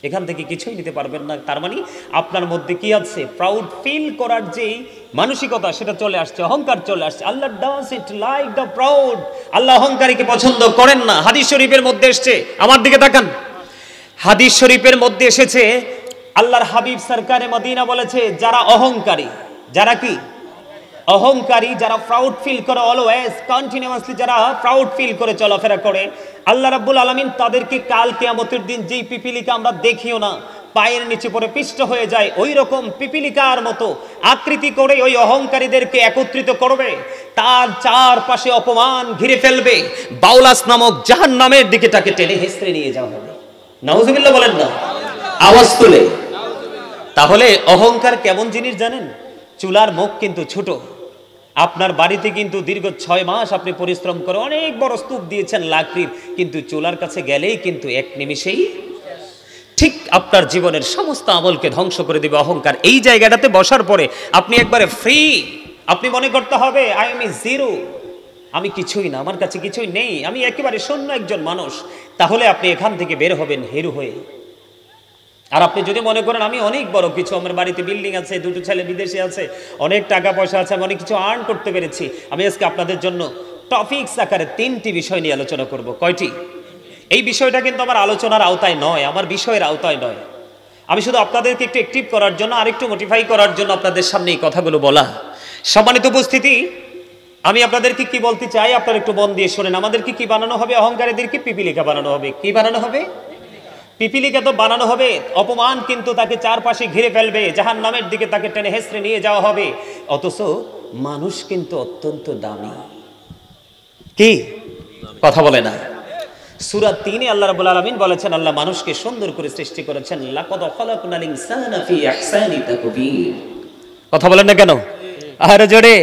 এখান থেকে কিছুই নিতে পারবেন না। তার মানে আপনার মধ্যে কি আছে? প্রাউড ফিল করার যে মানসিকতা, সেটা চলে আসছে, অহংকার চলে আসছে। Allah does it like the proud. আল্লাহ অহংকারীকে পছন্দ করেন না। হাদিস শরীফের মধ্যে এসেছে, আমার দিকে তাকান, হাদিস শরীফের মধ্যে এসেছে, আল্লাহর হাবিব সরকারে মদিনা বলেছে, যারা অহংকারী, যারা কি অহংকারী, যারা প্রাউড ফিল করে, অলওয়েজ কন্টিনিউয়াসলি যারা প্রাউড ফিল করে চলাফেরা করে, আল্লাহ রাব্বুল আলামিন তাদেরকে কাল কিয়ামতের দিন যেই পিপিলিকা আমরা দেখিও না, পায়ের নিচে পড়ে পিষ্ট হয়ে যায়, ওই রকম পিপিলিকার মতো আকৃতি করে ওই অহংকারীদেরকে একত্রিত করবে, তার চারপাশে অপমান ঘিরে ফেলবে, বাউলাস নামক জাহান্নামের দিকে তাকে টেনে হেসড়ে নিয়ে যাওয়া হবে। নাউজুবিল্লাহ বলেন না, আওয়াজ তুলে। তাহলে অহংকার কেমন জিনিস জানেন? চুলার মুখ কিন্তু ছোট। আপনার বাড়িতে কিন্তু দীর্ঘ 6 মাস আপনি পরিশ্রম করে অনেক বড় স্তূপ দিয়েছেন লাকড়ির, কিন্তু চুলার কাছে গেলেই কিন্তু এক নিমিষেই ঠিক আপনার জীবনের সমস্ত আমলকে ধ্বংস করে দিবে অহংকার। এই জায়গাটাতে বসার পরে আপনি একবারে ফ্রি। আপনি মনে করতে হবে আই এম জিরো, আমি কিছুই না, আমার কাছে কিছুই নেই, আমি একেবারে শূন্য একজন মানুষ। তাহলে আপনি এখান থেকে বের হবেন হিরো হয়ে। আর আপনি যদি মনে করেন আমি অনেক বড় কিছু, আমার বাড়িতে বিল্ডিং আছে, 2টো ছেলে বিদেশে আছে, অনেক টাকা পয়সা আছে, আমি অনেক কিছু আর্ন করতে পেরেছি, আমি আজকে আপনাদের জন্য টপিকস আকারে 3টি বিষয় নিয়ে আলোচনা করব। কয়টি? এই বিষয়টা কিন্তু আমার আলোচনার আওতায় নয়, আমার বিষয়ের আওতায় নয়। আমি শুধু আপনাদেরকে একটু অ্যাক্টিভ করার জন্য, আরেকটু মোটিফাই করার জন্য আপনাদের সামনে এই কথাগুলো বলা। সম্মানিত উপস্থিতি, আমি আপনাদেরকে কি বলতে চাই, আপনারা একটু মন দিয়ে শোনেন। আমাদেরকে কি বানানো হবে? অহংকারীদেরকে পিপিলিকা বানানো হবে। কি বানানো হবে? পিপিলিকা তো বানানো হবে। অপমান কিন্তু তাকে চারপাশে ঘিরে ফেলবে, জাহান্নামের দিকে তাকে টেনে হেসড়ে নিয়ে যাওয়া হবে। অথচ মানুষ কিন্তু অত্যন্ত দামি। কি কথা বলে না? সূরা 3-এ আল্লাহ রাব্বুল আলামিন বলেছেন, আল্লাহ মানুষকে সুন্দর করে সৃষ্টি করেছেন। লাকাদ খালাকনাল ইনসানা ফি আহসানি তাকবীর। কথা বলেন না কেন? আর জোরে,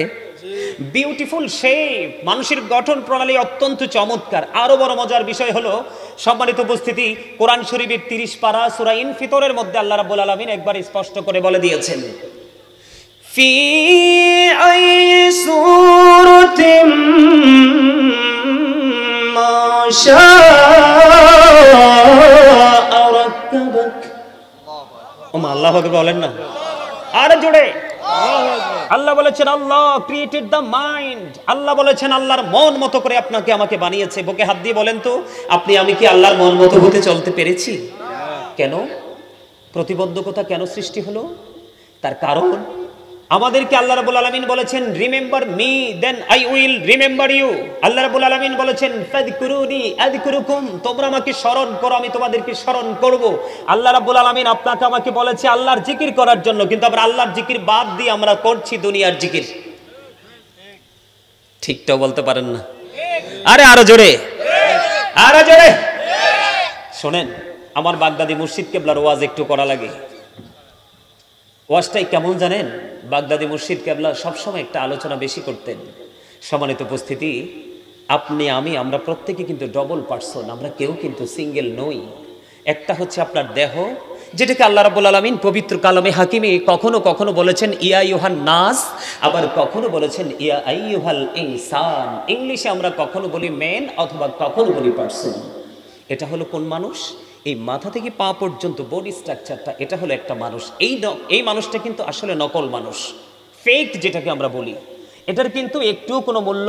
বিউটিফুল শেপ। মানুষের গঠন প্রণালী অত্যন্ত চমৎকার। আরো বড় মজার বিষয় হলো, সম্মানিত উপস্থিতি, কোরআন শরীফের 30 পারা সূরা ইনফিতরের মধ্যে আল্লাহ রাব্বুল আলামিন একবার স্পষ্ট করে বলে দিয়েছেন, ফি আই সূরাতিন মা শাআ রাক্কাবাক। ওমা আল্লাহু আকবার বলেন না, আর জোরে। আল্লাহ বলেছেন আল্লাহ ক্রিয়েটেড দ্য মাইন্ড। আল্লাহ বলেছেন আল্লাহর মন মতো করে আপনাকে আমাকে বানিয়েছে। বুকে হাত দিয়ে বলেন তো, আপনি আমি কি আল্লাহর মন মতো হতে চলতে পেরেছি? কেন প্রতিবন্ধকতা কেন সৃষ্টি হলো? তার কারণ আমাদেরকে আল্লাহ রাব্বুল আলামিন বলেছেন, remember me then I will remember you. আল্লাহ রাব্বুল আলামিন বলেছেন, ফাযকুরুনি আযকুরুকুম, তোমরা আমাকে স্মরণ করো, আমি তোমাদেরকে স্মরণ করব। আল্লাহ রাব্বুল আলামিন আপনাকে আমাকে বলেছে আল্লাহর জিকির করার জন্য, কিন্তু আমরা আল্লাহর জিকির বাদ দিয়ে আমরা করছি দুনিয়ার জিকির। ঠিকটাও বলতে পারেন না? আরে আরো জোরে, আরো জোরে শোনেন। আমার বাগদাদি মুর্শিদ কেবলার ওয়াজ একটু করা লাগে। ওয়াজটাই কেমন জানেন? বাগদাদি মুর্শিদ কেবলা সবসময় একটা আলোচনা বেশি করতেন। সম্মানিত উপস্থিতি, আপনি আমি আমরা প্রত্যেকে কিন্তু ডবল পার্সন, আমরা কেউ কিন্তু সিঙ্গেল নই। একটা হচ্ছে আপনার দেহ, যেটাকে আল্লাহ রাব্বুল আলামিন পবিত্র কালামে হাকিমে কখনো কখনো বলেছেন ইয়া আইয়ুহান নাস, আবার কখনো বলেছেন ইয়া আইয়ুহাল ইনসান। ইংলিশে আমরা কখনো বলি ম্যান অথবা কখনো বলি পার্সন। এটা হলো কোন মানুষ? এই মাথা থেকে পা পর্যন্ত বডি স্ট্রাকচারটা, এটা হলো একটা মানুষ। এই মানুষটা কিন্তু আসলে নকল মানুষ, ফেক যেটাকে আমরা বলি। এটার কিন্তু একটু কোনো মূল্য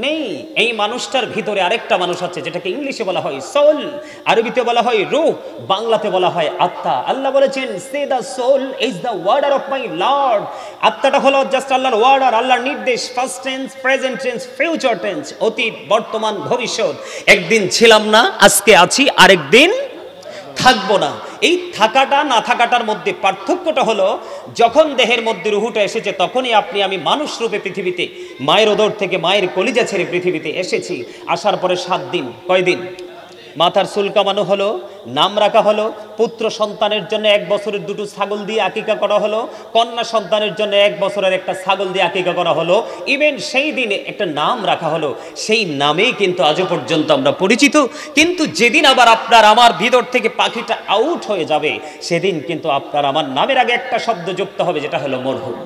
নেই। এই মানুষটার ভিতরে আরেকটা মানুষ আছে, যেটাকে ইংলিশে বলা হয় সোল, আরবিতে বলা হয় রূহ, বাংলাতে বলা হয় আত্মা। আল্লাহ বলেছেন, say the soul is the order of my Lord. আত্মাটা হলো জাস্ট আল্লাহর ওয়ার্ডার, আল্লাহর নির্দেশ। First tense, present tense, future tense, অতীত, বর্তমান, ভবিষ্যৎ। একদিন ছিলাম না, আজকে আছি, আরেকদিন থাকবো না। এই থাকাটা না থাকাটার মধ্যে পার্থক্যটা হলো, যখন দেহের মধ্যে রুহুটা এসেছে তখনই আপনি আমি মানুষ রূপে পৃথিবীতে, মায়ের ওদর থেকে মায়ের কলিজা ছেড়ে পৃথিবীতে এসেছি। আসার পরে 7 দিন, কয়দিন? মাথার চুল কামানো হলো, নাম রাখা হলো, পুত্র সন্তানের জন্য 1 বছরের 2টো ছাগল দিয়ে আকিকা করা হলো, কন্যা সন্তানের জন্য 1 বছরের একটা ছাগল দিয়ে আকিকা করা হলো, ইভেন সেই দিনে একটা নাম রাখা হলো, সেই নামেই কিন্তু আজও পর্যন্ত আমরা পরিচিত। কিন্তু যেদিন আবার আপনার আমার ভিতর থেকে পাখিটা আউট হয়ে যাবে, সেদিন কিন্তু আপনার আমার নামের আগে একটা শব্দ যুক্ত হবে, যেটা হলো মরহুম।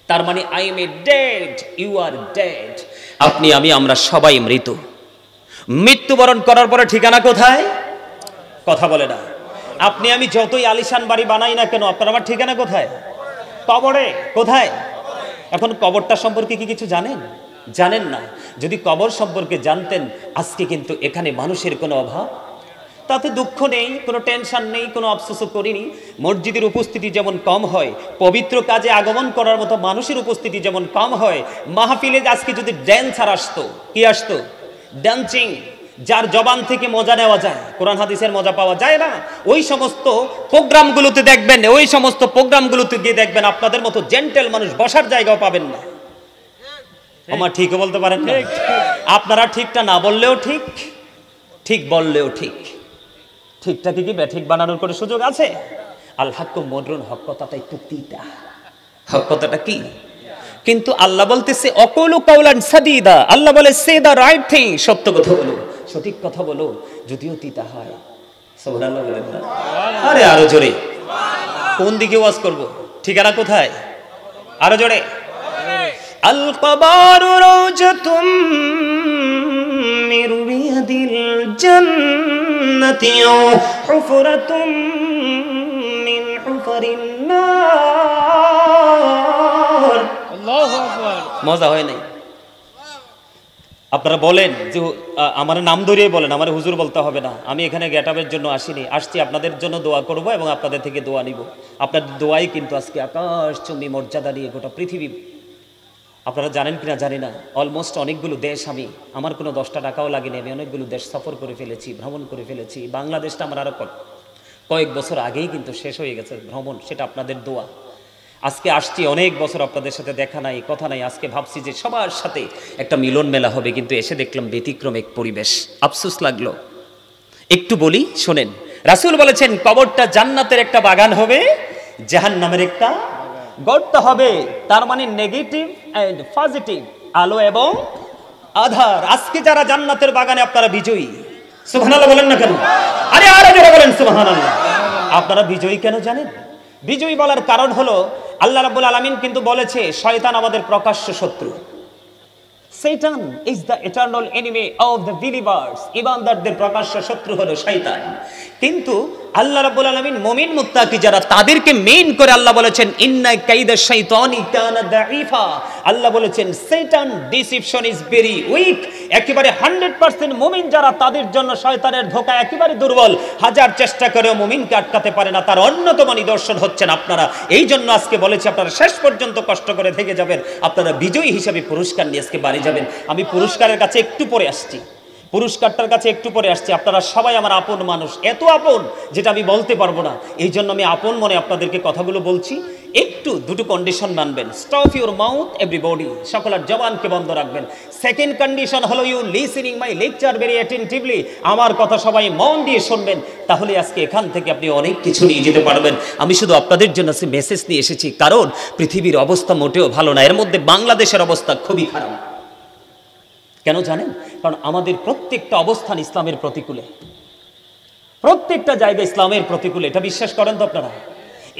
তার মানে I am a dead, you are dead. আপনি আমি আমরা সবাই মৃত। মৃত্যুবরণ করার পরে ঠিকানা কোথায়? কথা বলে না। আপনি আমি যতই আলিশান বাড়ি বানাই না কেন, আপনার আমার ঠিকানা কোথায়? কবরে। কোথায়? এখন কবরটা সম্পর্কে কি কিছু জানেন? জানেন না। যদি কবর সম্পর্কে জানতেন, আজকে কিন্তু এখানে মানুষের কোনো অভাব, তাতে দুঃখ নেই, কোনো টেনশন নেই, কোনো আফসোসও করিনি। মসজিদের উপস্থিতি যেমন কম হয়, পবিত্র কাজে আগমন করার মতো মানুষের উপস্থিতি যেমন কম হয়, মাহফিলে আজকে যদি ড্যান্সার আসতো, কি আসতো? ডান্সিং, যার জবান থেকে মজা নেওয়া যায়, কোরআন হাদিসের মজা পাওয়া যায় না, ওই সমস্ত প্রোগ্রামগুলোতে দেখবেন, ওই সমস্ত প্রোগ্রামগুলোতে গিয়ে দেখবেন আপনাদের মতো জেন্টেল মানুষ বসার জায়গাও পাবেন না। আমার ঠিকও বলতে পারেন না। আপনারা ঠিকটা না বললেও ঠিক, ঠিক বললেও ঠিক। ঠিকটাকে কি ব্যাঠিক বানানোর কোনো সুযোগ আছে? আল হাক্কু মুররুন, হক কথাটা একটু তিতা। হক কথাটা কি? কিন্তু আল্লাহ বলতেছে অকুলু কাউলান সাদীদা, আল্লাহ বলে সে দা রাইট থিং, সত্য কথা বলো, সঠিক কথা বলো, যদিও তিতা হয়। সুবহানাল্লাহ বলেন না? আরে আরো জোরে। কোন দিকে ওয়াজ করব? ঠিকানা কোথায়? আরো জোরে। আল কবরু রাওজাতুম মির রিয়াদিল জান্নাতি হুফরাতুম মিন হুফারিন নার। আল্লাহু আকবার। মজা হয় নাই? আপনারা বলেন যে আমার নাম ধরিয়ে বলেন, আমার হুজুর বলতে হবে না। আমি এখানে গেটআপের জন্য আসিনি, আসছি আপনাদের জন্য দোয়া করব এবং আপনাদের থেকে দোয়া নিব। আপনাদের দোয়াই কিন্তু আজকে আকাশচুম্বী মর্যাদা নিয়ে গোটা পৃথিবী, আপনারা জানেন কিনা জানি না, অলমোস্ট অনেকগুলো দেশ, আমার কোনো 10টা টাকাও লাগেনি, আমি অনেকগুলো দেশ সফর করে ফেলেছি, ভ্রমণ করে ফেলেছি। বাংলাদেশটা আমার আরও কয়েক বছর আগেই কিন্তু শেষ হয়ে গেছে ভ্রমণ, সেটা আপনাদের দোয়া। আজকে আসছি, অনেক বছর আপনাদের সাথে দেখা নাই, কথা নাই। আজকে ভাবছি যে সবার সাথে একটা মিলন মেলা হবে, কিন্তু এসে দেখলাম ব্যতিক্রম এক পরিবেশ, আফসোস লাগলো। একটু বলি শোনেন, রাসূল বলেছেন কবরটা জান্নাতের একটা বাগান হবে, জাহান্নামের একটা গর্ত হবে। তার মানে নেগেটিভ এন্ড পজিটিভ, আলো এবং আধার। আজকে যারা জান্নাতের বাগানে, আপনারা বিজয়ী। সুবহানাল্লাহ বলেন না কেন? আরে আরো জোরে বলেন সুবহানাল্লাহ। আপনারা বিজয়ী কেন জানেন? বিজয়ী বলার কারণ হলো আল্লাহ রাব্বুল আলামিন কিন্তু বলেছে শয়তান আমাদের প্রকাশ্য শত্রু। Satan is the eternal enemy of the believers. ইমানদারদের প্রকাশ্য শত্রু হলো শয়তান। কিন্তু আল্লাহ রাব্বুল আলামিন মুমিন মুত্তাকি যারা, তাদেরকে মেইন করে আল্লাহ বলেছেন ইন্না কাইদা শাইতানি কানা দাঈফা। আল্লাহ বলেছেন শয়তান ডিসিপশন ইজ ভেরি উইক। একেবারে 100% মুমিন যারা, তাদের জন্য শয়তানের ধোঁকা একেবারে দুর্বল। হাজার চেষ্টা করেও মুমিনকে আটকাতে পারে না। তার অন্যতম নিদর্শন হচ্ছেন আপনারা। এই জন্য আজকে বলেছি আপনারা শেষ পর্যন্ত কষ্ট করে থেকে যাবেন, আপনারা বিজয়ী হিসেবে পুরস্কার নিয়ে আজকে বাড়ি যাবেন। আমি পুরস্কারের কাছে একটু পরে আসছি, পুরস্কারটার কাছে একটু পরে আসছি। আপনারা সবাই আমার আপন মানুষ, এত আপন যেটা আমি বলতে পারবো না। এই জন্য আমি আপন মনে আপনাদেরকে কথাগুলো বলছি। একটু দুটো কন্ডিশন মানবেন। স্টপ ইউর মাউথ এভরিবডি, সকলের জবানকে বন্ধ রাখবেন। সেকেন্ড কন্ডিশন হলো you listening my lecture very attentively, আমার কথা সবাই মন দিয়ে শুনবেন। তাহলে আজকে এখান থেকে আপনি অনেক কিছু নিয়ে যেতে পারবেন। আমি শুধু আপনাদের জন্য আজকে মেসেজ নিয়ে এসেছি, কারণ পৃথিবীর অবস্থা মোটেও ভালো না, এর মধ্যে বাংলাদেশের অবস্থা খুবই খারাপ। কেন জানেন? কারণ আমাদের প্রত্যেকটা অবস্থান ইসলামের প্রতিকূলে, প্রত্যেকটা জায়গা ইসলামের প্রতিকূলে। এটা বিশ্বাস করেন তো আপনারা?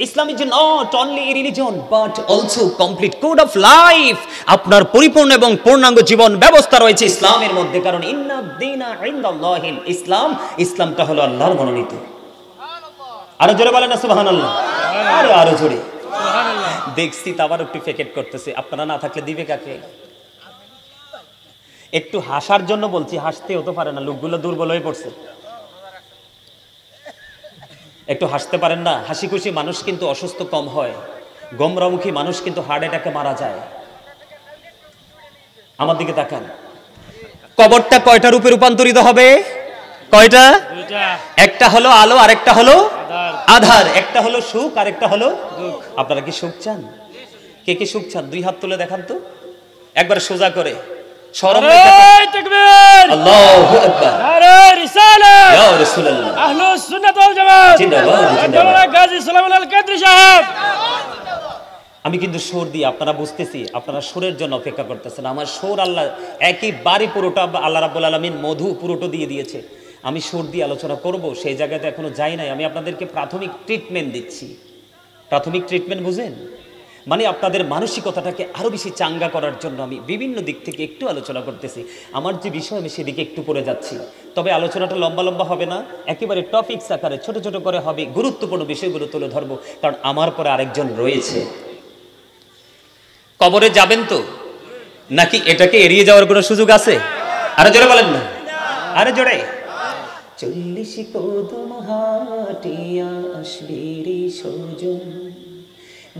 Islam is not only a religion but also complete code of life. আপনার পরিপূর্ণ এবং পূর্ণাঙ্গ জীবন ব্যবস্থা রয়েছে ইসলামের মধ্যে। কারণ ইন্না দীনা ইনদাল্লাহিল ইসলাম, ইসলামটা হলো আল্লাহর মনোনীত। আরো জোরে বলেন না সুবহানাল্লাহ। আরো জোরে সুবহানাল্লাহ। দেখছি আবার একটু ফেকেট করতেছে, আপনারা না থাকলে দিবে কাকে? একটু হাসার জন্য বলছি, হাসতে হতে পারে না, লোকগুলো দুর্বল হয়ে পড়ছে। একটু হাসতে পারেন না? হাসি খুশি মানুষ কিন্তু অসুস্থ কম হয়, গোমরামুখী মানুষ কিন্তু হার্ট অ্যাটাকে মারা যায়। আমার দিকে তাকান। কবরটা কয়টা রূপে রূপান্তরিত হবে? কয়টা? একটা হলো আলো, আরেকটা হলো আধার। একটা হলো সুখ, আরেকটা হলো দুঃখ। আপনারা কি সুখ চান? কে কে সুখ চান? 2 হাত তুলে দেখান তো, একবার সোজা করে। শরম, আল্লাহু আকবার। কিন্তু সুর দিয়ে, আপনারা বুঝতেছি আপনারা সুরের জন্য অপেক্ষা করতেছেন। আমার সুর আল্লাহ একেবারে পুরোটা আল্লাহ রাব্বুল আলামিন মধু পুরোটা দিয়ে দিয়েছে। আমি সুর দিয়ে আলোচনা করব সেই জায়গাতে এখনো যাই নাই। আমি আপনাদেরকে প্রাথমিক ট্রিটমেন্ট দিচ্ছি। প্রাথমিক ট্রিটমেন্ট বুঝেন, মানে আপনাদের মানসিকতাটাকে আরো বেশি চাঙ্গা করার জন্য আমি বিভিন্ন দিক থেকে একটু আলোচনা করতেছি। আমার যে বিষয় আমি সেদিকে একটু পড়ে যাচ্ছি, তবে আলোচনাটা লম্বা লম্বা হবে না, একেবারে টপিকস আকারে ছোট ছোট করে হবে, গুরুত্বপূর্ণ বিষয়গুলো তুলে ধরবো, কারণ আমার পরে আরেকজন রয়েছে। কবরে যাবেন তো, নাকি এটাকে এড়িয়ে যাওয়ার কোনো সুযোগ আছে? আরো জোরে বলেন না, আরো জোরে। 40 কদম হাটিয়া আসবি রে সজন,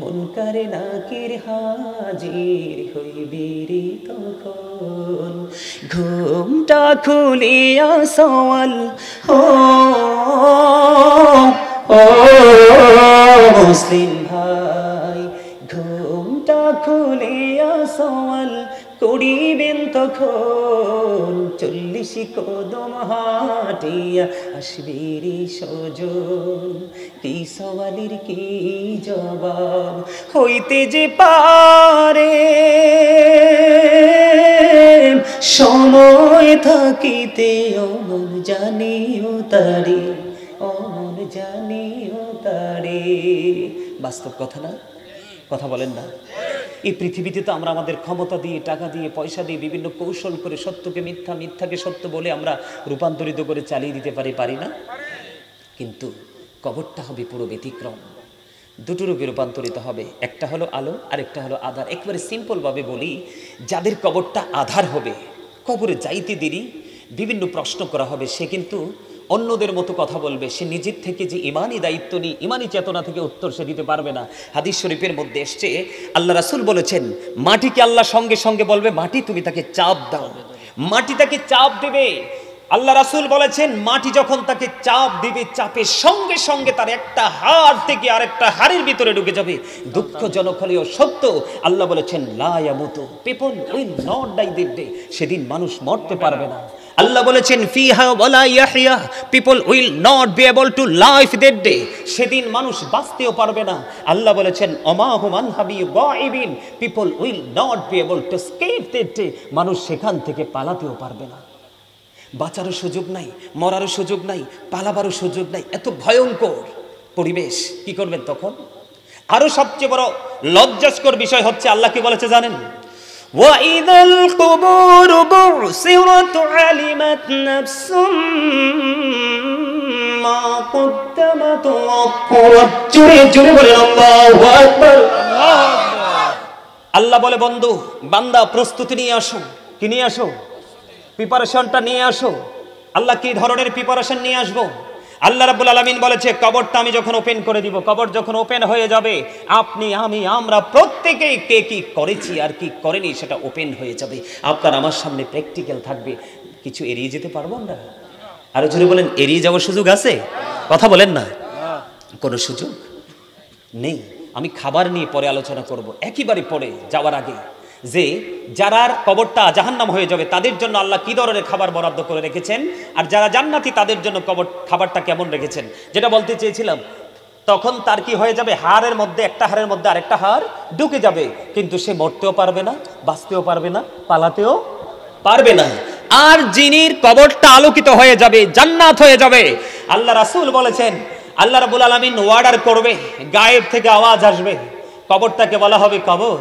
মুনকারে নাকির হাজির হইবি রে তখন। ঘুমটা খুলিয়া সওয়াল ও মুসলিম ভাই, ঘুমটা খুলিয়া সওয়াল করিবেন তখন। 40 কদম হাটিয়া আসবি রে সজন, কি সওয়ালের কি জবাব হইতে যে পারে, সময় থাকিতে অমন জানিও তারে, অমন জানিও তারে। বাস্তব কথা না? কথা বলেন না? এই পৃথিবীতে তো আমরা আমাদের ক্ষমতা দিয়ে, টাকা দিয়ে, পয়সা দিয়ে বিভিন্ন কৌশল করে সত্যকে মিথ্যা, মিথ্যাকে সত্য বলে আমরা রূপান্তরিত করে চালিয়ে দিতে পারি না? কিন্তু কবরটা হবে পুরো ব্যতিক্রম। দুটো রূপে রূপান্তরিত হবে, একটা হলো আলো আর একটা হলো আধার। একেবারে সিম্পলভাবে বলি, যাদের কবরটা আধার হবে, কবরে যাইতে দেরি বিভিন্ন প্রশ্ন করা হবে, সে কিন্তু অন্যদের মতো কথা বলবে, সে নিজের থেকে যে ইমানি দায়িত্ব নিয়ে, ইমানি চেতনা থেকে উত্তর সে দিতে পারবে না। হাদিস শরীফের মধ্যে এসছে, আল্লাহ রাসূল বলেছেন, মাটিকে আল্লাহ সঙ্গে সঙ্গে বলবে, মাটি তুমি তাকে চাপ দাও। মাটি তাকে চাপ দেবে। আল্লাহ রাসূল বলেছেন, মাটি যখন তাকে চাপ দিবে, চাপের সঙ্গে সঙ্গে তার একটা হাড় থেকে আরেকটা হাড়ের ভিতরে ঢুকে যাবে। দুঃখজনক হলেও সত্য, আল্লাহ বলেছেন, লা ইয়ামুতু, people will not die that day, সেদিন মানুষ মরতে পারবে না। আল্লাহ বলেছেন, ফিহা ওয়ালা ইয়াহইয়া, people will not be able to live that day, সেদিন মানুষ বাঁচতেও পারবে না। আল্লাহ বলেছেন, ওমা হুম আনহা বিগাইবিন, people will not be able to escape that day, মানুষ সেখান থেকে পালাতেও পারবে না। বাঁচারও সুযোগ নাই, মরারও সুযোগ নাই, পালাবারও সুযোগ নাই। এত ভয়ঙ্কর পরিবেশ, কি করবেন তখন? আরো সবচেয়ে বড় লজ্জাস্কর বিষয় হচ্ছে, আল্লাহ কি বলেছে জানেন? ওয়াইদাল কুবুর বুসিরাত আলিমাত নাফসুম মা কদ্দামাত ওয়া আখখারাত। জোরে জোরে বলেন আল্লাহু আকবার। আল্লাহ বলে, বন্ধু বান্দা প্রস্তুতি নিয়ে আসো। কি নিয়ে আসো? প্রিপারেশনটা নিয়ে আসো। আল্লাহ কি ধরনের প্রিপারেশন নিয়ে আসবো? আল্লাহ রাব্বুল আলামিন বলেছে, কবরটা আমি যখন ওপেন করে দিব, কবর যখন ওপেন হয়ে যাবে, আপনি, আমি, আমরা প্রত্যেকেই কে কি করেছি আর কি করেনি সেটা ওপেন হয়ে যাবে। আপনার আমার সামনে প্র্যাকটিক্যাল থাকবে, কিছু এড়িয়ে যেতে পারবো আমরা? আরো জোরে বলেন, এড়িয়ে যাওয়ার সুযোগ আছে? কথা বলেন না, কোনো সুযোগ নেই। আমি খাবার নিয়ে পরে আলোচনা করব, একেবারে পরে যাওয়ার আগে, যে যারা কবরটা জাহান্নাম হয়ে যাবে তাদের জন্য আল্লাহ কি ধরনের খাবার বরাদ্দ করে রেখেছেন, আর যারা জান্নাতি তাদের জন্য খাবারটা কেমন রেখেছেন, যেটা বলতে চেয়েছিলাম। তখন তার কি হয়ে যাবে? হাড়ের মধ্যে, একটা হাড়ের মধ্যে আরেকটা হাড় ঢুকে যাবে, কিন্তু সে মরতেও পারবে না, বাঁচতেও পারবে না, পালাতেও পারবে না। আর যিনির কবরটা আলোকিত হয়ে যাবে, জান্নাত হয়ে যাবে, আল্লাহ রাসূল বলেছেন, আল্লাহ রাব্বুল আলামিন অর্ডার করবে, গায়েব থেকে আওয়াজ আসবে, কবরটাকে বলা হবে কবর।